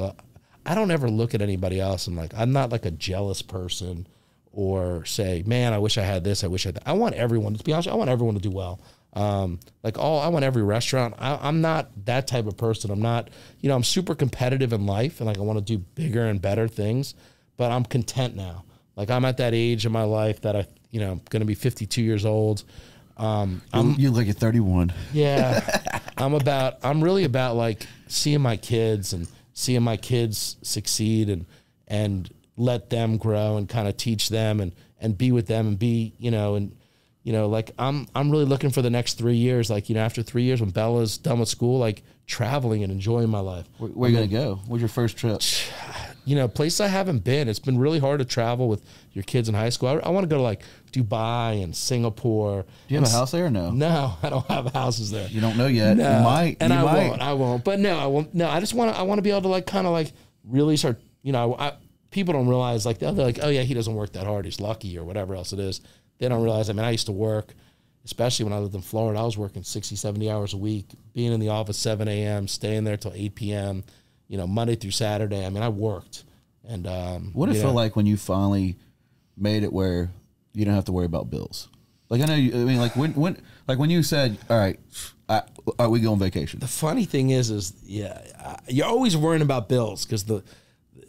I don't ever look at anybody else and, like, I'm not, like, a jealous person or say, man, I wish I had this, I wish I had that. I want everyone, to be honest, I want everyone to do well. I want every restaurant. I'm not that type of person. I'm not, you know, I'm super competitive in life, and, like, I want to do bigger and better things, but I'm content now. Like, I'm at that age in my life that I'm going to be 52 years old. You look at 31. Yeah. I'm really about like seeing my kids succeed and let them grow and kind of teach them and be with them and be, like I'm really looking for the next 3 years. Like, after 3 years when Bella's done with school, like traveling and enjoying my life. Where are you going to go? What's your first trip? Places I haven't been. It's been really hard to travel with your kids in high school. I want to go to like Dubai and Singapore. Do you have a house there or no? No, I don't have houses there. You don't know yet. No. You might. And I won't. But no, I won't. No, I want to be able to like kind of like really start, people don't realize like, they're like, oh yeah, he doesn't work that hard. He's lucky or whatever else it is. They don't realize, I used to work, especially when I lived in Florida, I was working 60, 70 hours a week, being in the office 7 a.m., staying there till 8 p.m., Monday through Saturday. I worked. And what did it feel like when you finally made it where you don't have to worry about bills? Like, I know when you said, all right, we go on vacation. The funny thing is you're always worrying about bills because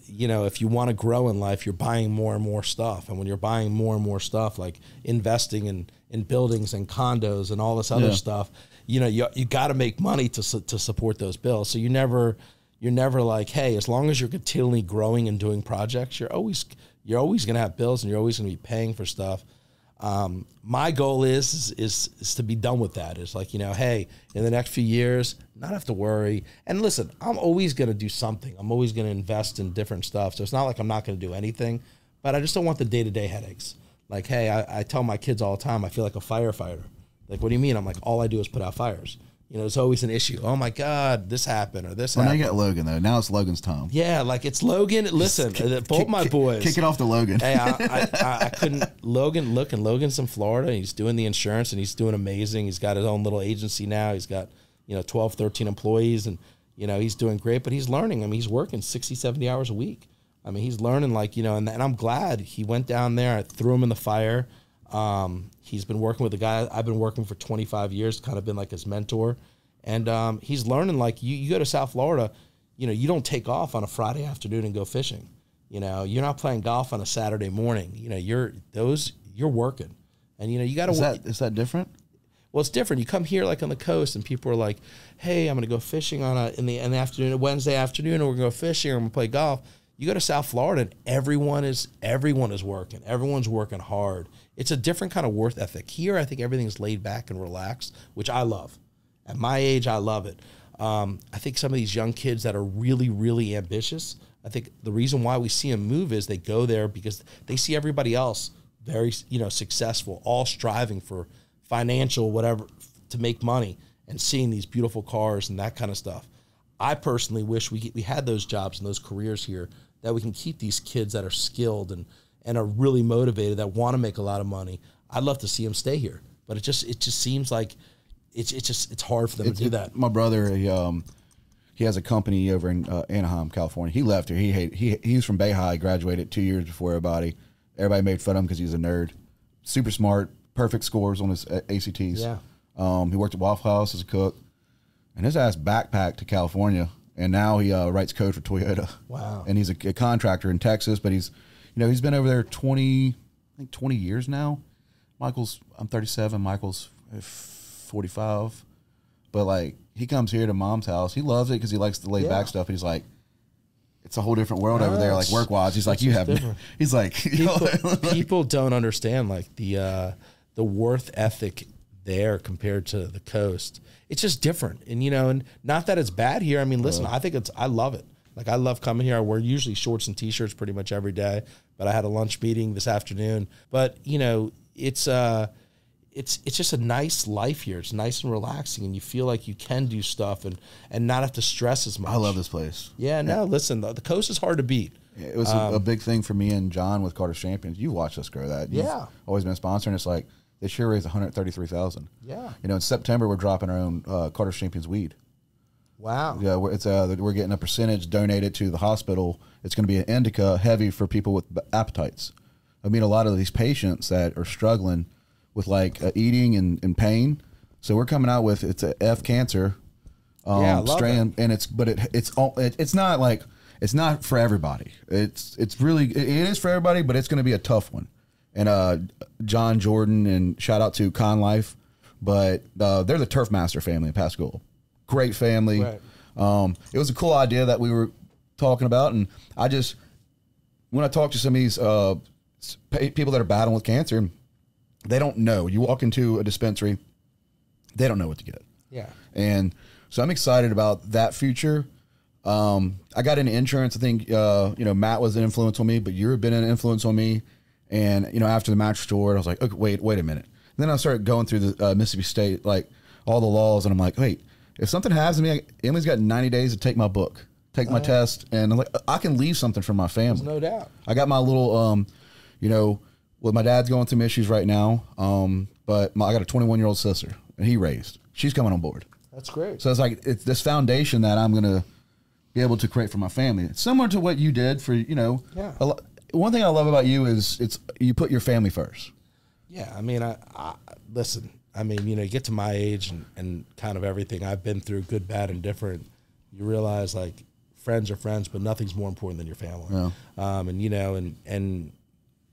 if you want to grow in life, you're buying more and more stuff. And when you're buying more and more stuff, like investing in buildings and condos and all this other stuff, you got to make money to support those bills. So you're never like, hey, as long as you're continually growing and doing projects, you're always going to have bills and you're always going to be paying for stuff. My goal is to be done with that. It's like, hey, in the next few years, not have to worry. And listen, I'm always going to do something. I'm always going to invest in different stuff. So it's not like I'm not going to do anything, but I just don't want the day-to-day headaches. Like, hey, I tell my kids all the time, I feel like a firefighter. Like, what do you mean? I'm like, all I do is put out fires. It's always an issue. Oh my God, this happened or this happened. Now you got Logan though. Now it's Logan's time. Yeah, like it's Logan. Listen, both my boys. Kick it off to Logan. Hey, I couldn't. Logan's in Florida. He's doing the insurance and he's doing amazing. He's got his own little agency now. He's got 12, 13 employees and he's doing great. But he's learning. He's working 60, 70 hours a week. He's learning and I'm glad he went down there. I threw him in the fire. He's been working with a guy I've been working for 25 years, kind of been like his mentor. And he's learning, like, you go to South Florida, you don't take off on a Friday afternoon and go fishing. You're not playing golf on a Saturday morning. you're working. And, you got to... Is that different? Well, it's different. You come here, like, on the coast, and people are like, hey, I'm going to go fishing in the afternoon, Wednesday afternoon, and we're going to go fishing, or I'm going to play golf. You go to South Florida, and everyone is working. Everyone's working hard. It's a different kind of work ethic. Here, I think everything's laid back and relaxed, which I love. At my age, I love it. I think some of these young kids that are really, really ambitious, I think the reason why we see them move is they go there because they see everybody else very, successful, all striving for financial whatever to make money and seeing these beautiful cars and that kind of stuff. I personally wish we had those jobs and those careers here that we can keep these kids that are skilled and are really motivated, that want to make a lot of money. I'd love to see them stay here, but it just seems like it's hard for them to do that. My brother, he has a company over in Anaheim, California. He left here. He was from Bay High, graduated 2 years before everybody. Everybody made fun of him because he's a nerd. Super smart, perfect scores on his ACTs. Yeah. He worked at Waffle House as a cook, and his ass backpacked to California, and now he writes code for Toyota. Wow. And he's a contractor in Texas, but he's been over there 20 years now. I'm 37. Michael's 45, but like he comes here to mom's house. He loves it because he likes the laid back stuff. He's like, it's a whole different world over there, like work wise. He's like, he's like, people don't understand like the worth ethic there compared to the coast. It's just different. And, and not that it's bad here. I mean, listen, I love it. Like, I love coming here. I wear usually shorts and t-shirts pretty much every day, but I had a lunch meeting this afternoon. But, it's just a nice life here. It's nice and relaxing, and you feel like you can do stuff and not have to stress as much. I love this place. Yeah, no, listen, the coast is hard to beat. It was a big thing for me and John with Carter's Champions. You watched us grow that. You've always been a sponsor, and it's like, this year raised $133,000. Yeah. In September, we're dropping our own Carter's Champions weed. Wow. Yeah, we're getting a percentage donated to the hospital. It's going to be an indica heavy for people with appetites. I mean, a lot of these patients that are struggling with like eating and pain. So we're coming out with, it's a F cancer strain, and it's not like, it's not for everybody. It is for everybody, but it's going to be a tough one. And John Jordan, and shout out to Con Life, but they're the Turf Master family in Pascagoula. Great family. Right. It was a cool idea that we were talking about, and when I talk to some of these people that are battling with cancer, they don't know. You walk into a dispensary, they don't know what to get. Yeah. And so I'm excited about that future. I got into insurance. I think Matt was an influence on me, but you've been an influence on me. And, after the mattress store, I was like, okay, wait a minute. And then I started going through the Mississippi State, like all the laws. And I'm like, wait, if something happens to me, Emily's got 90 days to take my book, take my test. And I'm like, I can leave something for my family. There's no doubt. I got my little, my dad's going through issues right now. But I got a 21-year-old sister, and he raised. She's coming on board. That's great. So it's like, it's this foundation that I'm going to be able to create for my family. It's similar to what you did for, one thing I love about you is you put your family first. Yeah, I mean, I listen. I mean, you get to my age and kind of everything I've been through, good, bad, and different. You realize like friends are friends, but nothing's more important than your family. Yeah.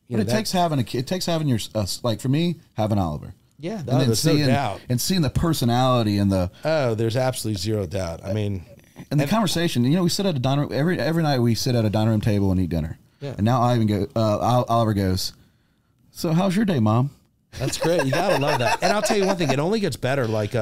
But it takes having a kid. It takes having like for me, having Oliver. Yeah, there's no doubt. And seeing the personality and there's absolutely zero doubt. I mean, and the conversation. We sit at a dining room every night. We sit at a dining room table and eat dinner. Yeah. And now Oliver goes, so how's your day, Mom? That's great. You gotta love that. And I'll tell you one thing, it only gets better. Like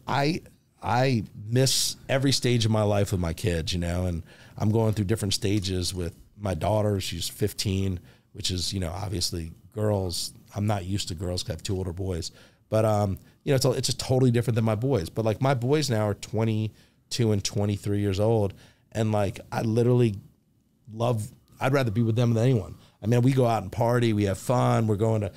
I miss every stage of my life with my kids, and I'm going through different stages with my daughter. She's 15, which is, obviously girls. I'm not used to girls because I have 2 older boys. But it's just totally different than my boys. But like my boys now are 22 and 23 years old. And like I literally I'd rather be with them than anyone. I mean, we go out and party, we have fun. We're going to,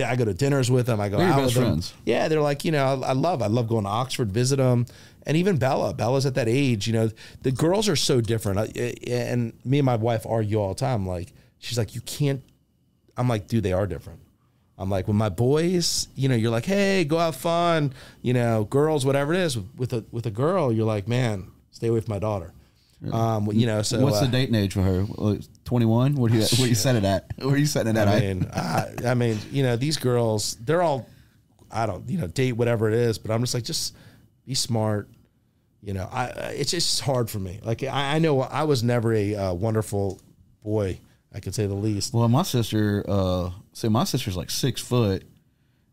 I go to dinners with them. I go out with them. Friends. Yeah, they're like, I love going to Oxford, visit them. And even Bella's at that age, the girls are so different. And me and my wife argue all the time. Like, she's like, you can't, I'm like, dude, they are different. I'm like, with my boys, you're like, hey, go have fun. Girls, whatever it is. With a girl, you're like, man, stay away from my daughter. So what's the dating age for her? 21? Where you set it at? Where are you setting it at? I mean, these girls, they're all, I don't, date whatever it is, but I'm just like, just be smart. It's just hard for me. Like I know I was never a wonderful boy, I could say the least. Well, my sister, my sister's like 6 foot,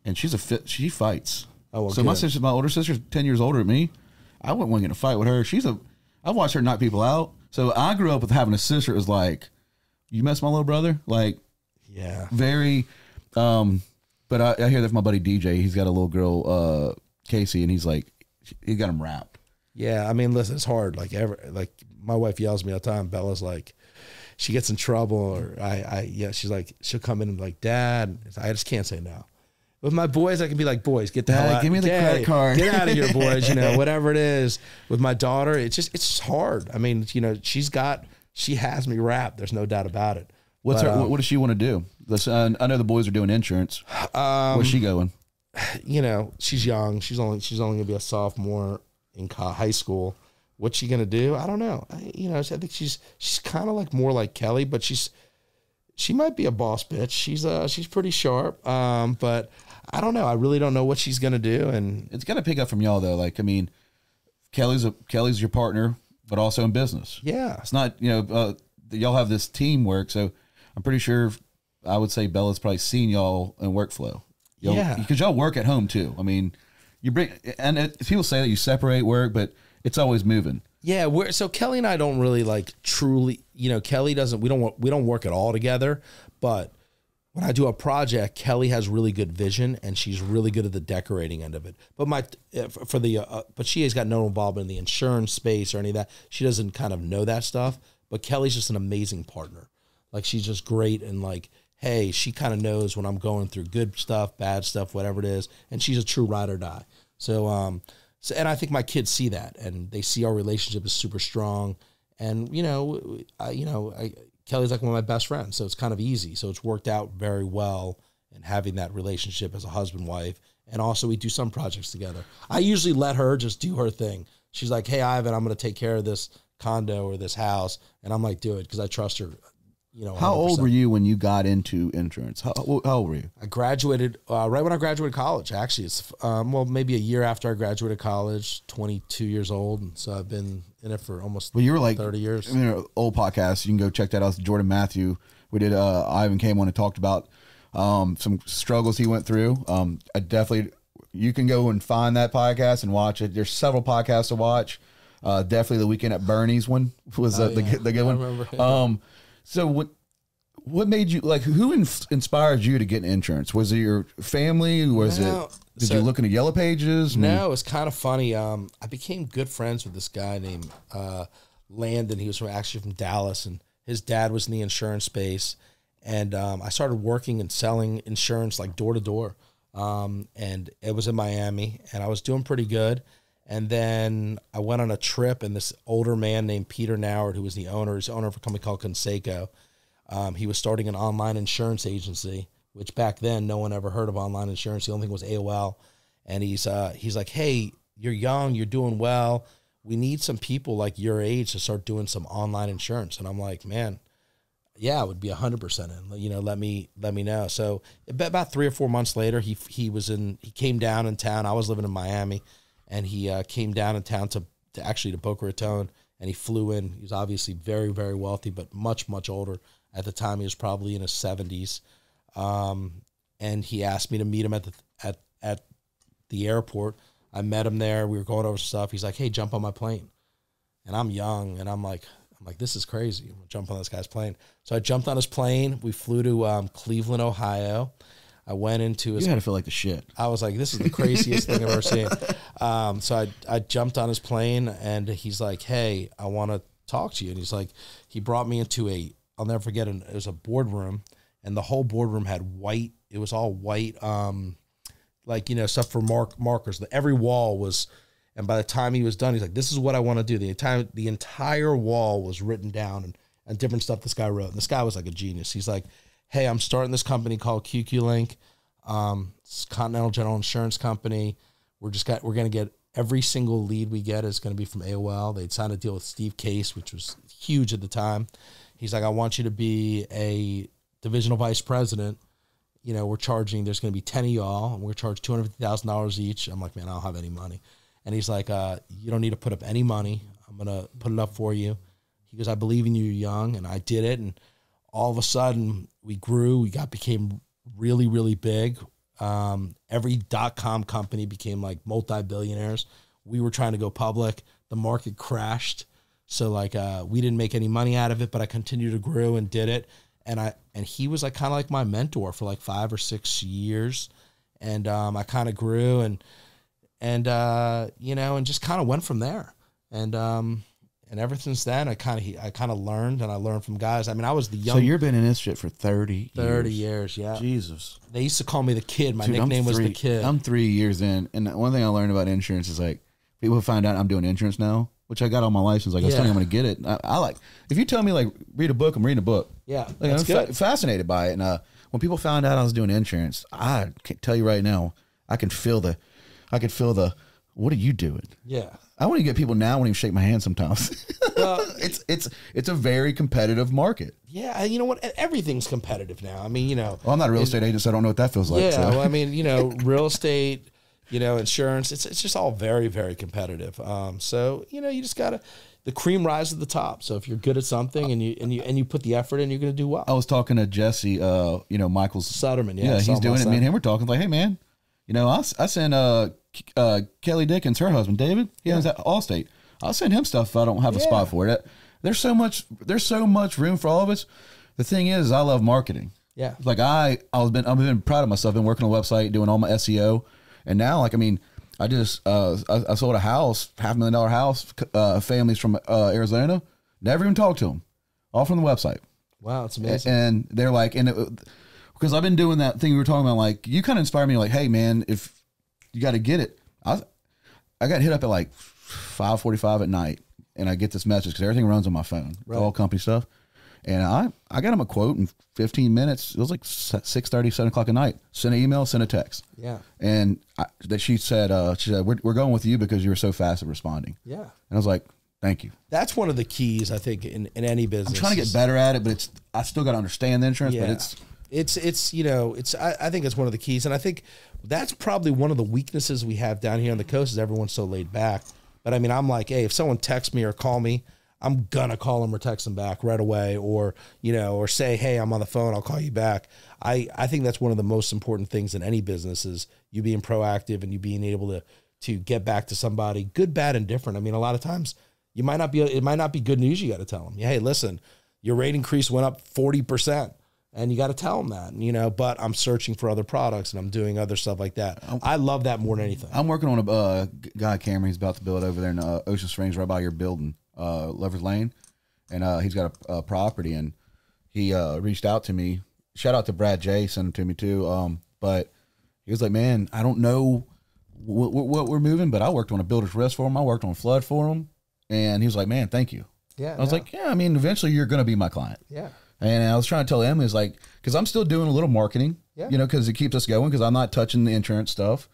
and she fights. Oh, well, so good. My older sister's 10 years older than me. I wouldn't want to get in a fight with her. I watched her knock people out. So I grew up with having a sister. It was like, you mess my little brother? Like, yeah, very. But I hear that from my buddy DJ. He's got a little girl, Casey, and he's like, he got him wrapped. Yeah, I mean, listen, it's hard. Like my wife yells at me all the time. Bella's like, she gets in trouble, or she's like, she'll come in and be like, Dad, I just can't say no. With my boys, I can be like, boys, get the hell out. Give me the credit card. Get out of here, boys. Whatever it is. With my daughter, it's hard. I mean, she has me wrapped. There's no doubt about it. What does she want to do? I know the boys are doing insurance. Where's she going? She's young. She's only going to be a sophomore in high school. What's she going to do? I don't know. I think she's kind of like more like Kelly, but she might be a boss bitch. She's pretty sharp. But I don't know. I really don't know what she's going to do. And it's got to pick up from y'all though. Like, I mean, Kelly's your partner. but also in business. Yeah. It's not, y'all have this teamwork. So I'm pretty sure I would say Bella's probably seen y'all in workflow. Yeah. Because y'all work at home too. I mean, you bring, and people say that you separate work, but it's always moving. Yeah, so Kelly and I don't really like truly, Kelly doesn't, we don't work at all together, but when I do a project, Kelly has really good vision and she's really good at the decorating end of it. But but she has got no involvement in the insurance space or any of that. She doesn't kind of know that stuff, but Kelly's just an amazing partner. Like she's just great. And like, hey, she kind of knows when I'm going through good stuff, bad stuff, whatever it is. And she's a true ride or die. So, and I think my kids see that, and they see our relationship is super strong. And Kelly's like one of my best friends, so it's kind of easy. So it's worked out very well, and having that relationship as a husband wife, and also we do some projects together. I usually let her just do her thing. She's like, "Hey, Ivan, I'm going to take care of this condo or this house," and I'm like, "Do it," because I trust her. 100%. How old were you when you got into insurance? How old were you? I graduated right when I graduated college. Actually, it's maybe a year after I graduated college. 22 years old, and so I've been in it for almost. Well, you were like 30 years. Old podcast. You can go check that out. It's Jordan Matthew. We did. Ivan came on and talked about some struggles he went through. I definitely. You can go and find that podcast and watch it. There's several podcasts to watch. Definitely the Weekend at Bernie's one was the good one. I remember. So what made you who inspired you to get insurance? Was it your family? Did you look into Yellow Pages? No, it's kind of funny. I became good friends with this guy named Landon. He was actually from Dallas, and his dad was in the insurance space. And I started working and selling insurance like door to door. And it was in Miami, and I was doing pretty good. And then I went on a trip, and this older man named Peter Noward, who was he's the owner of a company called Conseco. He was starting an online insurance agency, which back then no one ever heard of online insurance. The only thing was AOL. And he's like, "Hey, you're young, you're doing well. We need some people like your age to start doing some online insurance." And I'm like, "Man, yeah, I would be 100% in. Let me know." So about 3 or 4 months later, he came down in town. I was living in Miami. And he came down in town to Boca Raton, and he flew in. He was obviously very, very wealthy, but much, much older. At the time, he was probably in his 70s. And he asked me to meet him at the airport. I met him there. We were going over stuff. He's like, "Hey, jump on my plane." And I'm young, and I'm like, "This is crazy. I'm gonna jump on this guy's plane." So I jumped on his plane. We flew to Cleveland, Ohio. I went into his... You had to feel like the shit. I was like, this is the craziest thing I've ever seen. So I jumped on his plane, and he's like, "Hey, I want to talk to you." And he's like, he brought me into I'll never forget it. It was a boardroom, and the whole boardroom had white. It was all white, stuff for markers. Every wall was, and by the time he was done, he's like, "This is what I want to do." The entire wall was written down and different stuff this guy wrote. And this guy was like a genius. He's like, "Hey, I'm starting this company called QQ Link. It's Continental General Insurance Company. We're going to get every single lead we get is going to be from AOL." They'd signed a deal with Steve Case, which was huge at the time. He's like, "I want you to be a divisional vice president. We're charging, there's going to be 10 of y'all, and we're going to charge $250,000 each." I'm like, "Man, I don't have any money." And he's like, "You don't need to put up any money. I'm going to put it up for you." He goes, "I believe in you, you're young." And I did it. And all of a sudden we grew, became really, really big. Every .com company became like multi-billionaires. We were trying to go public. The market crashed. So we didn't make any money out of it, but I continued to grow and did it. And he was kind of like my mentor for 5 or 6 years. And I kind of grew and just kind of went from there. And ever since then, I kind of learned, and I learned from guys. I mean, I was the young. So you've been in this shit for 30 years, yeah. Jesus. They used to call me the kid. My nickname was the kid. I'm 3 years in, and one thing I learned about insurance is people find out I'm doing insurance now, which I got on my license. I was telling you I'm going to get it. I if you tell me read a book, I'm reading a book. Yeah, I'm fascinated by it. And when people found out I was doing insurance, I can tell you right now, I can feel the, what are you doing? Yeah. I want to get people now. I won't even shake my hand sometimes. Well, it's a very competitive market. Yeah, you know what? Everything's competitive now. I mean, Well, I'm not a real estate agent, so I don't know what that feels like. Yeah, so. well, I mean, real estate, insurance. It's just all very, very competitive. So you just gotta. the cream rises to the top. So if you're good at something and you put the effort in, you're going to do well. I was talking to Jesse, Michael's Sutterman, yeah, he's doing it. Me and him were talking like, hey man, I send Kelly Dickens, her husband David, he has that Allstate. I'll send him stuff if I don't have a spot for it. There's so much room for all of us. The thing is, I love marketing. Yeah, like I've been proud of myself. Been working on a website, doing all my SEO, and now I just I sold a house, $500,000 house. Families from Arizona, never even talked to them, all from the website. Wow, it's amazing. And they're like, because I've been doing that thing we were talking about. Like, you kind of inspired me. Like, hey man, if you got to get it, I got hit up at like 5:45 at night, and I get this message because everything runs on my phone, all company stuff. And I got him a quote in 15 minutes. It was like 6:30, 7 o'clock at night. Sent an email, sent a text. Yeah. And she said, we're going with you because you were so fast at responding. Yeah. And I was like, thank you. That's one of the keys, I think, in any business. I'm trying to get better at it, but I still got to understand the insurance, but I think it's one of the keys. And I think that's probably one of the weaknesses we have down here on the coast is everyone's so laid back. But I mean, I'm like, hey, if someone texts me or call me, I'm gonna call them or text them back right away, or say, hey, I'm on the phone, I'll call you back. I think that's one of the most important things in any business is you being proactive and you being able to get back to somebody, good, bad, and different. I mean, a lot of times it might not be good news. You got to tell them, hey, listen, your rate increase went up 40%, and you got to tell them that, but I'm searching for other products and I'm doing other stuff like that. I love that more than anything. I'm working on a guy, Cameron, he's about to build over there in Ocean Springs, right by your building. Lovers Lane, and he's got a property, and he reached out to me. Shout out to Brad J, sent him to me too. But he was like, man, I don't know what we're moving, but I worked on a builder's risk for him. I worked on flood for him, and he was like, man, thank you. Yeah, I was like, yeah, I mean, eventually you're going to be my client. Yeah. And I was trying to tell him, is like, because I'm still doing a little marketing, because it keeps us going, because I'm not touching the insurance stuff.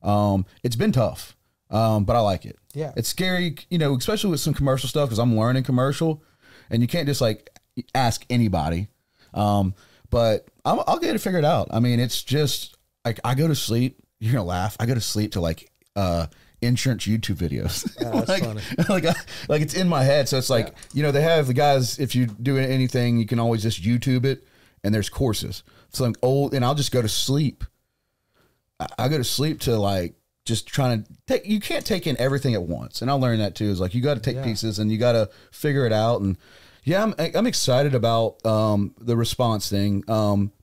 It's been tough. But I like it. Yeah. It's scary, especially with some commercial stuff, because I'm learning commercial, and you can't just like ask anybody. But I'll get it figured out. I mean, it's just like, I go to sleep, you're going to laugh. I go to sleep to like insurance YouTube videos. Yeah, that's funny. like it's in my head. So it's like, they have the guys, if you do anything, you can always just YouTube it, and there's courses. So I'm old, and I'll just go to sleep. I go to sleep to like, just trying to take, you can't take in everything at once. And I learned that too, is like, you got to take pieces and you got to figure it out. And I'm excited about the response thing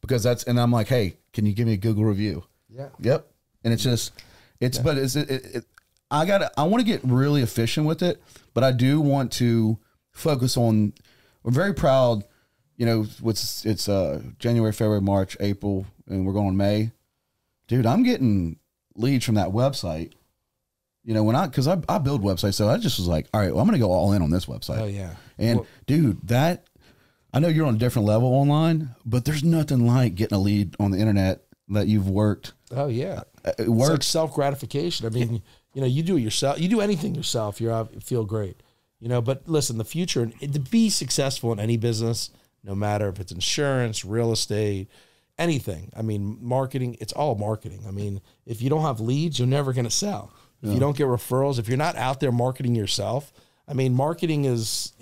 because and I'm like, hey, can you give me a Google review? Yeah. Yep. And it's just, but I want to get really efficient with it, but I do want to focus on, we're very proud, it's January, February, March, April, and we're going May. Dude, I'm getting leads from that website, because I build websites, so I just was like, all right, well, I'm gonna go all in on this website. Oh yeah. And dude, I know you're on a different level online, but there's nothing like getting a lead on the internet that you've worked. Oh yeah. It works. It's like self-gratification. I mean, you do it yourself, you do anything yourself, you feel great, but listen, the future, to be successful in any business, no matter if it's insurance, real estate, anything. I mean, marketing, it's all marketing. I mean, if you don't have leads, you're never going to sell. If you don't get referrals, if you're not out there marketing yourself, I mean, marketing is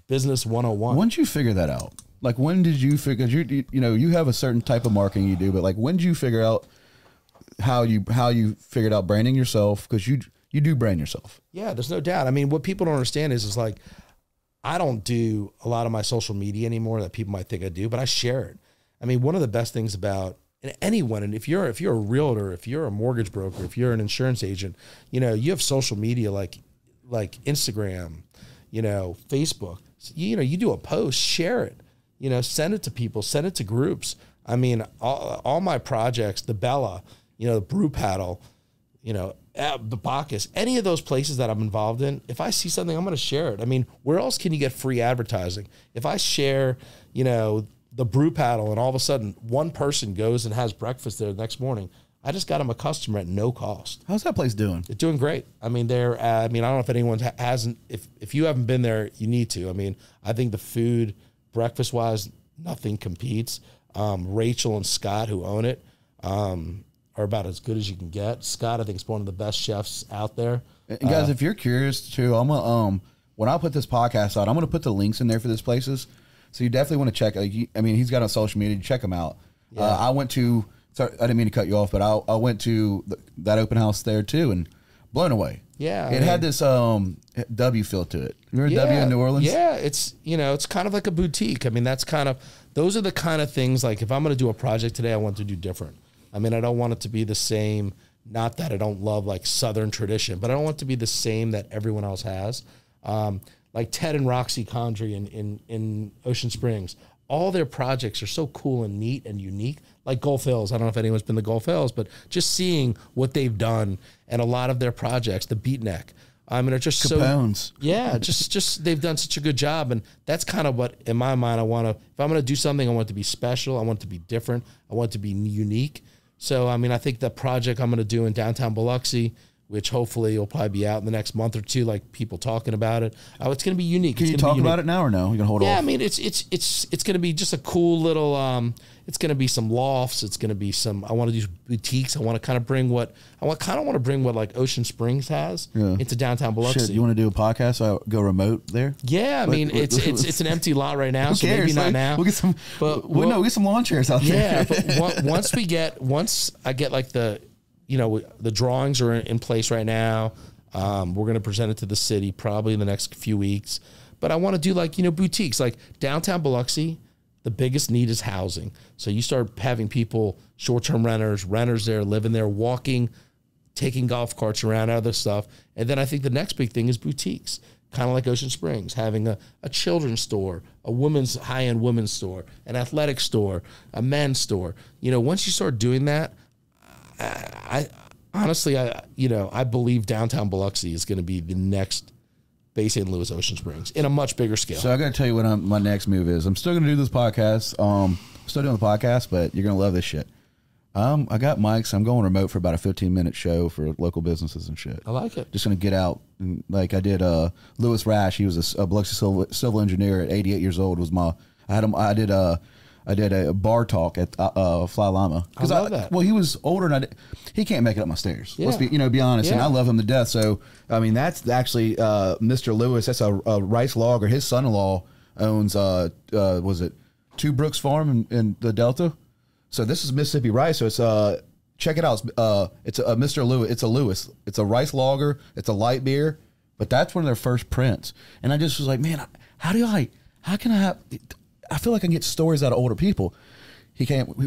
business 101. When did you figure that out? Like, when did you figure, you have a certain type of marketing you do, but like, when did you figure out how you figured out branding yourself? Because you do brand yourself. Yeah, there's no doubt. I mean, what people don't understand is like, I don't do a lot of my social media anymore that people might think I do, but I share it. I mean, one of the best things about anyone, and if you're a realtor, if you're a mortgage broker, if you're an insurance agent, you have social media like Instagram, Facebook. You do a post, share it, send it to people, send it to groups. I mean, all my projects, the Bella, the Brew Paddle, the Bacchus, any of those places that I'm involved in, if I see something, I'm going to share it. I mean, where else can you get free advertising? If I share, the Brew Paddle, and all of a sudden one person goes and has breakfast there the next morning, I just got them a customer at no cost. How's that place doing? They're doing great. I mean, I don't know if anyone hasn't, if you haven't been there, you need to. I mean, I think the food, breakfast wise, nothing competes. Rachel and Scott, who own it, are about as good as you can get. Scott, I think, is one of the best chefs out there. And guys, if you're curious too, I'm when I put this podcast out, I'm going to put the links in there for these places. So you definitely want to check. I mean, he's got on social media. Check him out. Yeah. I went to. Sorry, I didn't mean to cut you off, but I went to that open house there too, and blown away. Yeah, it had this W feel to it. Remember W in New Orleans? Yeah, it's it's kind of like a boutique. I mean, those are the kind of things, like if I'm going to do a project today, I want to do different. I mean, I don't want it to be the same. Not that I don't love like Southern tradition, but I don't want it to be the same that everyone else has. Like Ted and Roxy Condry in Ocean Springs, all their projects are so cool and neat and unique. Like Gulf Hills, I don't know if anyone's been to Gulf Hills, but just seeing what they've done and a lot of their projects, the Beatnik, I mean, are just Capone's. just they've done such a good job, and that's kind of what, in my mind, I want to. If I'm going to do something, I want it to be special. I want it to be different. I want it to be unique. So, I mean, I think the project I'm going to do in downtown Biloxi, which hopefully will probably be out in the next month or two, like people talking about it. Oh, it's going to be unique. Can you talk about it now or no? You can hold off. Yeah, I mean, it's going to be just a cool little. It's going to be some lofts. It's going to be some. I want to do boutiques. I want to kind of bring what like Ocean Springs has into downtown Biloxi. Shit, you want to do a podcast? So I go remote there. Yeah, I mean, it's an empty lot right now, so maybe not now. We'll get some. But we'll get some lawn chairs out there. Yeah, but once I get like the drawings are in place right now. We're going to present it to the city probably in the next few weeks. But I want to do like, boutiques, like downtown Biloxi. The biggest need is housing. So you start having people, short-term renters there, living there, walking, taking golf carts around, other stuff. And then I think the next big thing is boutiques, kind of like Ocean Springs, having a children's store, a women's high-end women's store, an athletic store, a men's store. Once you start doing that, I honestly, I believe downtown Biloxi is going to be the next Bay St. Louis, Ocean Springs in a much bigger scale. So I got to tell you what my next move is. I'm still going to do this podcast. Still doing the podcast, but you're going to love this shit. I got mics. I'm going remote for about a 15-minute show for local businesses and shit. I like it. Just going to get out. And, like I did Lewis Rash. He was a Biloxi civil engineer at 88 years old. I did a bar talk at Fly Llama. I love that. Well, he was older and he can't make it up my stairs. Yeah. Let's be honest. Yeah. And I love him to death. So, I mean, that's actually Mr. Lewis. That's a rice logger. His son-in-law owns, was it Two Brooks Farm in the Delta? So this is Mississippi rice. So it's, check it out. It's a Mr. Lewis. It's a Lewis. It's a rice logger. It's a light beer. But that's one of their first prints. And I just was like, man, how can I have... I feel like I can get stories out of older people. We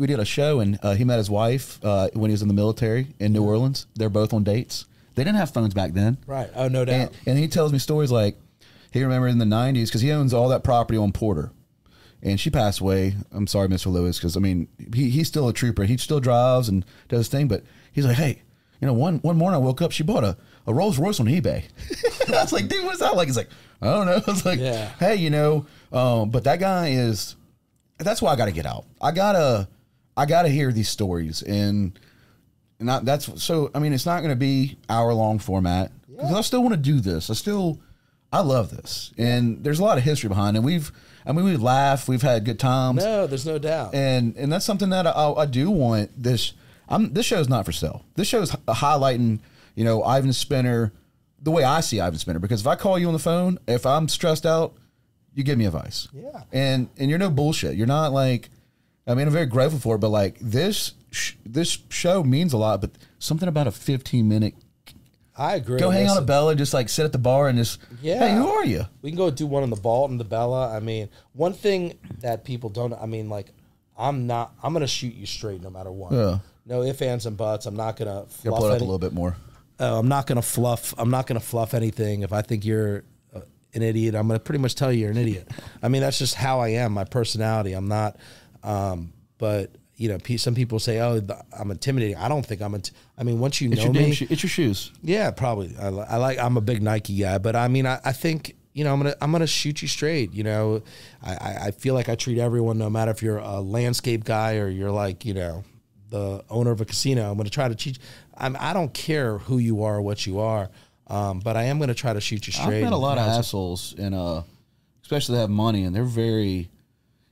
did a show and he met his wife when he was in the military in New Orleans. They're both on dates. They didn't have phones back then. Right. Oh, no doubt. And he tells me stories like he remembered in the 90s because he owns all that property on Porter. And she passed away. I'm sorry, Mr. Lewis, because I mean, he's still a trooper. He still drives and does his thing. But he's like, hey, one morning I woke up, she bought a Rolls Royce on eBay. I was like, dude, what's that like? He's like, I don't know. I was like, yeah. Hey, but that guy that's why I got to get out. I gotta hear these stories and so, I mean, it's not going to be hour-long format because I still want to do this. I love this. And there's a lot of history behind it. We laugh, we've had good times. No, there's no doubt. And that's something that I do want this. This show's not for sale. This show's highlighting, Ivan Spinner, the way I see Ivan Spinner. Because if I call you on the phone, if I'm stressed out, you give me advice. Yeah. And you're no bullshit. You're not like, I mean, I'm very grateful for it, but like this show means a lot. But something about a 15-minute. I agree. Go hang out at Bella, just like sit at the bar and just, hey, who are you? We can go do one in the Vault and the Bella. I mean, one thing that people don't, I mean, like, I'm going to shoot you straight no matter what. Yeah. No ifs, ands, and buts. I'm not going to fluff pull it up a little bit more. I'm not going to fluff anything. If I think you're an idiot, I'm going to pretty much tell you you're an idiot. I mean, that's just how I am, my personality. I'm not, but some people say, oh, I'm intimidating. I don't think I mean, once you know me. It's your shoes. Yeah, probably. I'm a big Nike guy, but I mean, I think, I'm gonna shoot you straight. I feel like I treat everyone, no matter if you're a landscape guy or you're like, the owner of a casino. I'm going to try to teach. I don't care who you are or what you are, but I am going to try to shoot you straight. I've met a lot of assholes, and especially that have money, and they're very,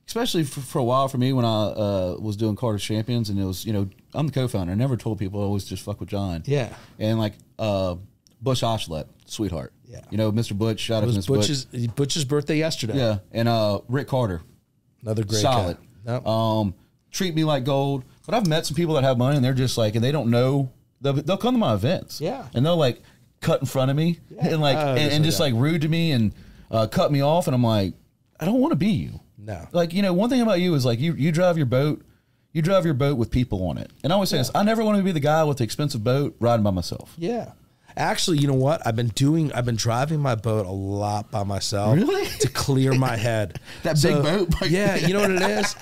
especially for a while for me when I was doing Carter's Champions, and it was, I'm the co-founder. I never told people I always just fuck with John. Yeah. And like Bush Oshlet, sweetheart. Yeah. You know, Mr. Butch. Shout It out to was Mr. Butch's birthday yesterday. Yeah, and Rick Carter. Another great Solid. guy. Yep. Treat me like gold. But I've met some people that have money and they're just like, and they don't know. They'll come to my events. Yeah. And they'll like cut in front of me and like and just like rude to me and cut me off. And I'm like, I don't want to be you. No. Like, you know, one thing about you is like you drive your boat. You drive your boat with people on it. And I always say this, I never want to be the guy with the expensive boat riding by myself. Yeah. Actually, you know what? I've been driving my boat a lot by myself. Really? To clear my head. That big boat? Yeah, you know what it is?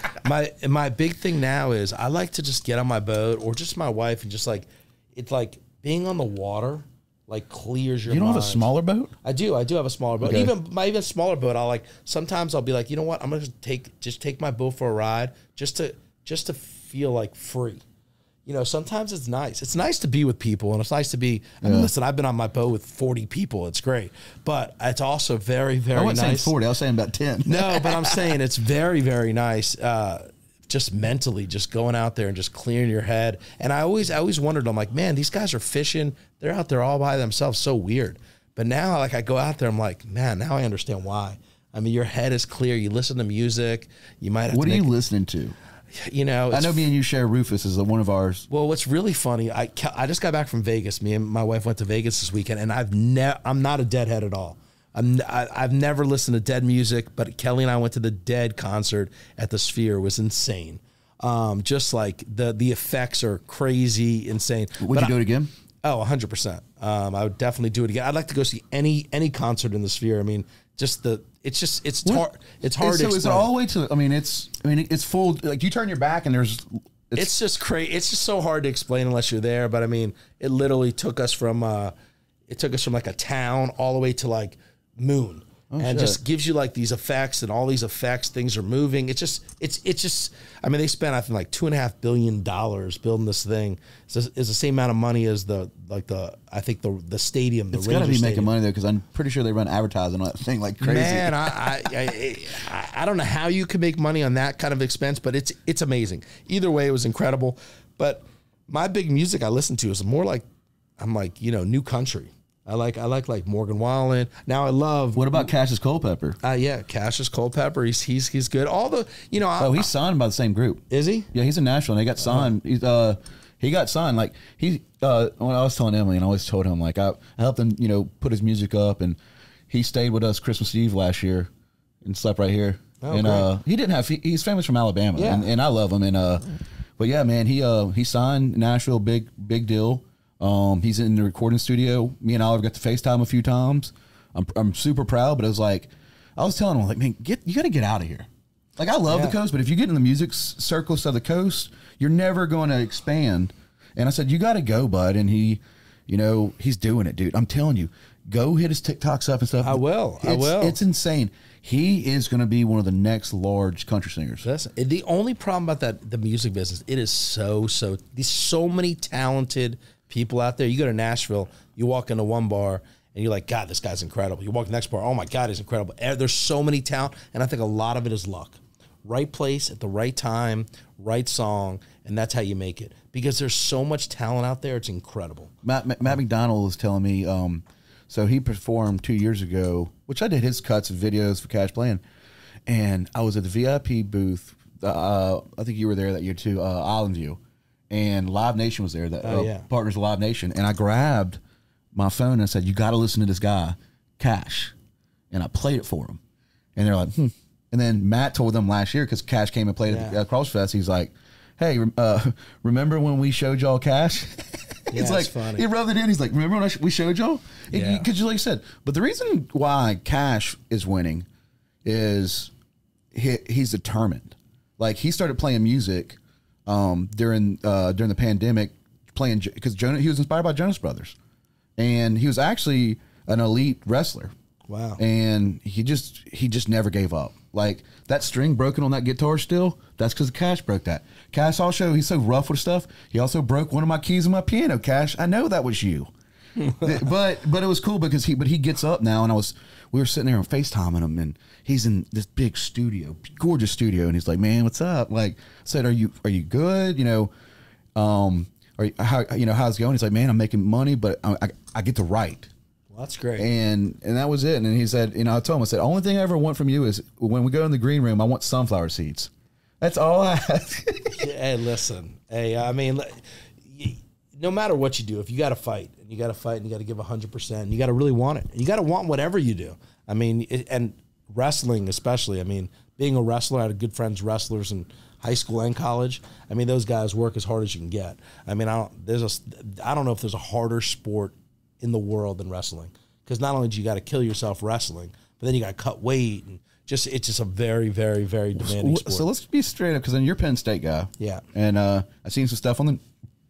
My big thing now is I like to just get on my boat or just my wife and just like, it's like being on the water, like clears your You don't mind. have a smaller boat? I do have a smaller boat. Okay. Even smaller boat, sometimes I'll be like, you know what? I'm gonna take my boat for a ride just to feel like free. You know, sometimes it's nice. It's nice to be with people, and it's nice to be. I mean, listen, I've been on my boat with 40 people. It's great, but it's also very, very I wasn't nice. saying 40. I was saying about 10. No, but I'm saying it's very, very nice. Just mentally, just going out there and just clearing your head. And I always wondered, I'm like, man, these guys are fishing. They're out there all by themselves. So weird. But now, like, I go out there, I'm like, man, now I understand why. I mean, your head is clear. You listen to music. You might have. What are you listening to? You know, I know me and you share Rufus as one of ours. Well, what's really funny, I just got back from Vegas. Me and my wife went to Vegas this weekend, and I'm not a Deadhead at all. I've never listened to Dead music, but Kelly and I went to the Dead concert at the Sphere. It was insane. Just like the effects are crazy, insane. Would you do it again? Oh, 100%. I would definitely do it again. I'd like to go see any concert in the Sphere. I mean, it's hard. It's hard to So explain. is it all the way to? I mean, it's full. Like you turn your back and there's. It's just crazy. It's just so hard to explain unless you're there. But I mean, it literally took us from like a town all the way to like moon, and just gives you like these effects and all these effects. Things are moving. It's just. I mean, they spent I think like $2.5 billion building this thing. It's the same amount of money as the stadium. It's got to be making money though, because I'm pretty sure they run advertising on that thing like crazy. Man, I don't know how you can make money on that kind of expense, but it's amazing. Either way, it was incredible. But my big music I listen to is more like new country. I like Morgan Wallen. Now I love. What about Cassius Culpepper? Yeah, Cassius Culpepper. He's good. All the he's signed by the same group. Is he? Yeah, he's in Nashville. And they got signed. He got signed. Like when I was telling Emily, and I always told him like I helped him, put his music up, and he stayed with us Christmas Eve last year and slept right here. Oh, and great. He's famous from Alabama, yeah. and I love him. And but yeah, man, he signed Nashville, big deal. He's in the recording studio. Me and Oliver got to FaceTime a few times. I'm super proud, but it was like, I was telling him, like, man, you got to get out of here. Like, I love the coast, but if you get in the music circles of the coast, you're never going to expand. And I said, you got to go, bud. And he's doing it, dude. I'm telling you, go hit his TikToks up and stuff. I will. It's insane. He is going to be one of the next large country singers. The only problem about the music business, it is there's so many talented people out there. You go to Nashville, you walk into one bar, and you're like, God, this guy's incredible. You walk to the next bar, oh my God, he's incredible. There's so many talent, and I think a lot of it is luck. Right place at the right time, right song, and that's how you make it. Because there's so much talent out there, it's incredible. Matt McDonald was telling me, so he performed 2 years ago, which I did his cuts and videos for Cash Playing, and I was at the VIP booth. I think you were there that year too, Island View, and Live Nation was there. Partners of Live Nation, and I grabbed my phone and I said, "You got to listen to this guy, Cash," and I played it for him, and they're like, And then Matt told them last year because Cash came and played at CrossFest. He's like, "Hey, remember when we showed y'all Cash?" It's like funny. He rubbed it in. He's like, "Remember when we showed y'all?" Because like you said, but the reason why Cash is winning is he's determined. Like he started playing music during the pandemic, because he was inspired by Jonas Brothers, and he was actually an elite wrestler. Wow! And he just never gave up. Like that string broken on that guitar still, that's because Cash broke that. Cash also, he's so rough with stuff. He also broke one of my keys on my piano. Cash, I know that was you. but it was cool because he gets up now, and we were sitting there on FaceTiming him, and he's in this big studio, gorgeous studio, and he's like, "Man, what's up?" Like I said, are you good? How's it going? He's like, "Man, I'm making money, but I get to write." Well, that's great. And that was it. And then he said, I told him, I said, only thing I ever want from you is when we go in the green room, I want sunflower seeds. That's all I ask. Hey, listen. Hey, I mean, no matter what you do, if you got to fight, and you got to fight, and you got to give 100%, and you got to really want it. You got to want whatever you do. I mean, and wrestling especially. I mean, being a wrestler, I had good friends wrestlers in high school and college. I mean, those guys work as hard as you can get. I mean, I don't know if there's a harder sport in the world than wrestling, because not only do you got to kill yourself wrestling, but then you got to cut weight, and it's just a very, very, very demanding sport. So let's be straight up, because then you're a Penn State guy. Yeah. And I've seen some stuff on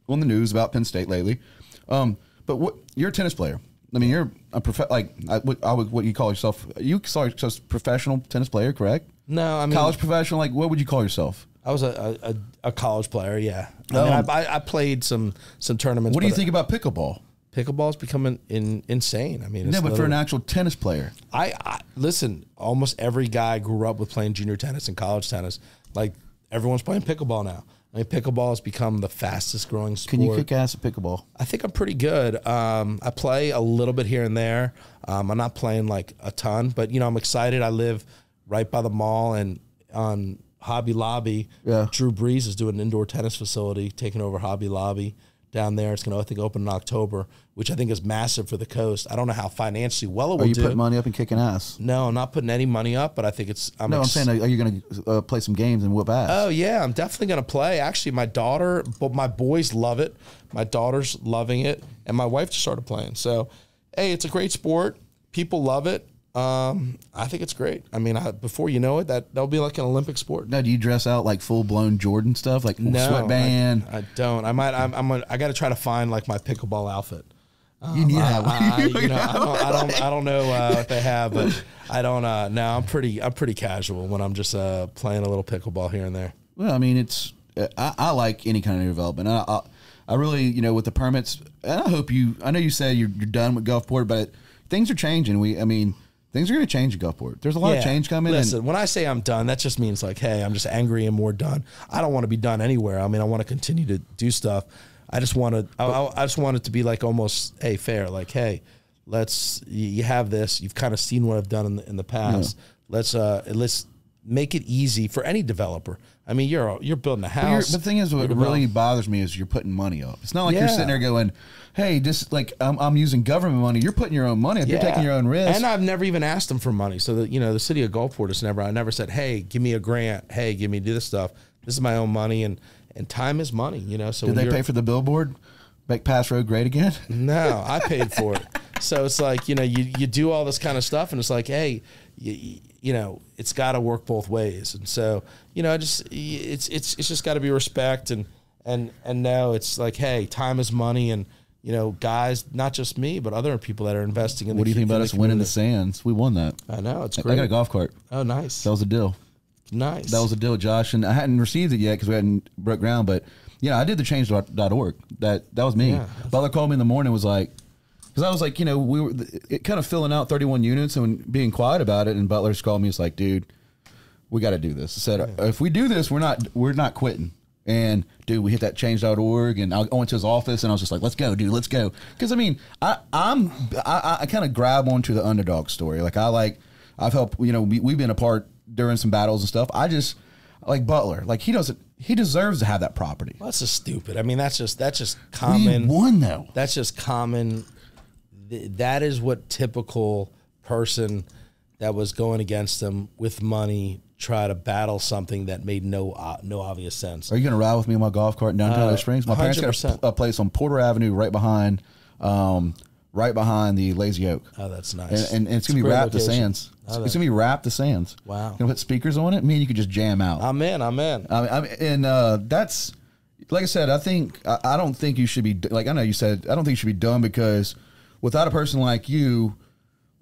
the news about Penn State lately. But you're a tennis player. I mean, you're a what you call yourself? You call yourself a professional tennis player, correct? No, I mean college professional. Like, what would you call yourself? I was a college player. Yeah, I played some tournaments. What do you think about pickleball? Pickleball's becoming insane. I mean, no, but for an actual tennis player, I listen. Almost every guy grew up with playing junior tennis and college tennis. Like, everyone's playing pickleball now. I mean, pickleball has become the fastest growing sport. Can you kick ass at pickleball? I think I'm pretty good. I play a little bit here and there. I'm not playing like a ton, but I'm excited. I live right by the mall, and on Hobby Lobby, Drew Brees is doing an indoor tennis facility, taking over Hobby Lobby down there. It's going to, I think, open in October, which I think is massive for the coast. I don't know how financially well it will do. Are you putting money up and kicking ass? No, I'm not putting any money up, but I think it's... I'm saying, are you going to play some games and whoop ass? Oh, yeah, I'm definitely going to play. Actually, my boys love it. My daughter's loving it, and my wife just started playing. So, hey, it's a great sport. People love it. I think it's great. I mean, before you know it, that'll be like an Olympic sport. Now, do you dress out like full blown Jordan stuff, like sweatband? I don't. I got to try to find like my pickleball outfit. You need to have. I don't know what they have, but I don't. No, I'm pretty casual when I'm just playing a little pickleball here and there. Well, I mean, I like any kind of development. I really, with the permits, and I know you said you're done with Gulfport, but things are changing. Things are going to change at Gulfport. There's a lot of change coming. Listen, when I say I'm done, that just means like, hey, I'm just angry and more done. I don't want to be done anywhere. I mean, I want to continue to do stuff. I just want to. I just want it to be like almost, hey, fair. Like, hey, you have this. You've kind of seen what I've done in the past. Yeah. Let's make it easy for any developer. I mean, you're building a house. But the thing is, what really bothers me is you're putting money up. It's not like you're sitting there going, hey, just like I'm using government money. You're putting your own money up. You're taking your own risk. And I've never even asked them for money. So that the city of Gulfport has I never said, hey, give me a grant. Hey, give me do this stuff. This is my own money, and time is money. So did they pay for the billboard? Make Pass Road great again? No, I paid for it. So it's like you do all this kind of stuff, and it's like, hey, it's got to work both ways. And so it's just got to be respect, and now it's like, hey, time is money, and guys, not just me, but other people that are investing in. What do you think about us winning the Sands? We won that. I know, it's great. I got a golf cart. Oh, nice. That was a deal. Nice. That was a deal, Josh, and I hadn't received it yet because we hadn't broke ground. But I did the change.org. That was me. Yeah. Butler called me in the morning. Was like, because I was like, we were kind of filling out 31 units and being quiet about it. And Butler's called me. It's like, dude, we got to do this. I said, if we do this, we're not quitting. And dude, we hit that change.org, and I went to his office, and I was just like, let's go, dude, let's go. Because I mean, I kind of grab onto the underdog story. Like I've helped. We've been apart during some battles and stuff. I just like Butler. Like he deserves to have that property. Well, that's just stupid. I mean, that's just common. We won though. That's just common. That is what typical person that was going against them with money try to battle something that made no obvious sense. Are you going to ride with me on my golf cart in downtown LA Springs? My 100%. Parents got a place on Porter Avenue right behind the Lazy Oak. Oh, that's nice. And it's going to be wrapped to Sands. It's going to be wrapped to Sands. Wow. Going to put speakers on it. Me and you could just jam out. I'm in. And that's, like I said, I don't think you should be, like I know you said, I don't think you should be done, because without a person like you,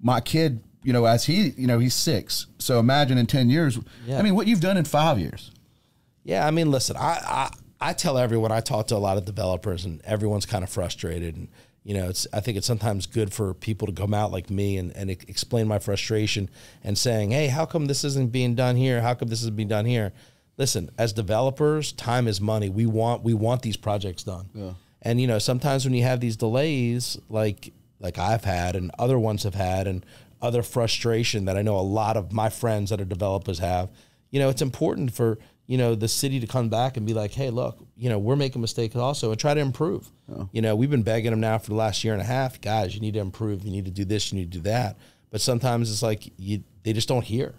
my kid, as he's 6. So imagine in 10 years, I mean, what you've done in 5 years. Yeah. I mean, listen, I tell everyone, I talk to a lot of developers, and everyone's kind of frustrated. And, I think it's sometimes good for people to come out like me and explain my frustration and saying, hey, how come this isn't being done here? How come this isn't being done here? Listen, as developers, time is money. We want these projects done. Yeah. And, sometimes when you have these delays, like like I've had and other ones have had, and other frustration that I know a lot of my friends that are developers have. You know, it's important for, you know, the city to come back and be like, hey, look, you know, we're making mistakes also, and try to improve. Oh. You know, we've been begging them now for the last year and a half, guys, you need to improve, you need to do this, you need to do that. But sometimes it's like they just don't hear.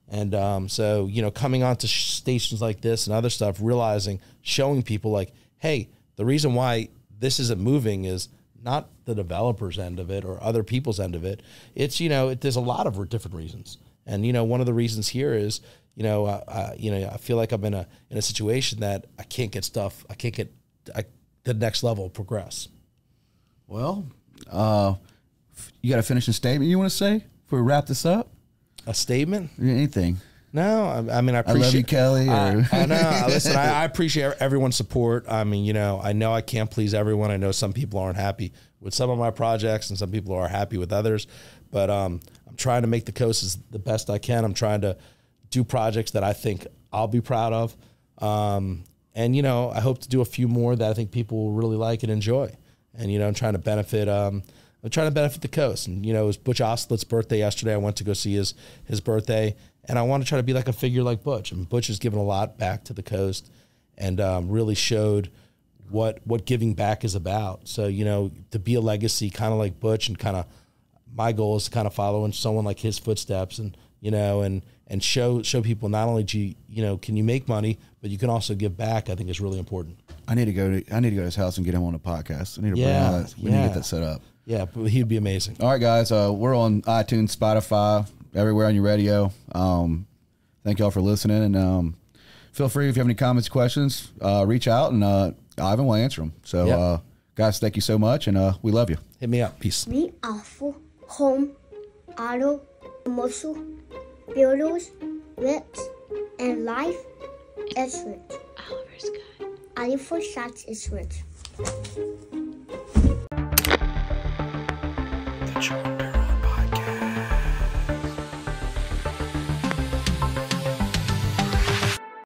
And so, you know, coming onto stations like this and other stuff, realizing, showing people like, hey, the reason why this isn't moving is not the developer's end of it or other people's end of it. It's, you know, there's a lot of different reasons. And, you know, one of the reasons here is, you know, I feel like I'm in a situation that I can't get the next level progress. Well, you got a finishing statement you want to say before we wrap this up? A statement? Anything? No, I mean, I appreciate. I love you, Kelly. I know. Listen, I appreciate everyone's support. I mean, you know I can't please everyone. I know some people aren't happy with some of my projects, and some people are happy with others. But I'm trying to make the coast as the best I can. I'm trying to do projects that I think I'll be proud of. And, you know, I hope to do a few more that I think people will really like and enjoy. And, you know, I'm trying to benefit the coast. And, you know, it was Butch Oslet's birthday yesterday. I went to go see his birthday. And I want to try to be like a figure like Butch. And Butch has given a lot back to the coast and really showed what giving back is about. So, you know, to be a legacy kind of like Butch, and kind of my goal is to kind of follow in someone like his footsteps, and, you know, and show people not only can you make money, but you can also give back. I think is really important. I need to go to his house and get him on a podcast. I need to bring that. We need to get that set up. Yeah, but he'd be amazing. All right, guys. We're on iTunes, Spotify, everywhere on your radio. Thank y'all for listening, and feel free if you have any comments, questions, reach out, and Ivan will answer them. So, guys, thank you so much, and we love you. Hit me up. Peace. We offer home, auto, commercial, builders, reps, and life insurance. Oliver's Guide. Oliver Shots is rich. The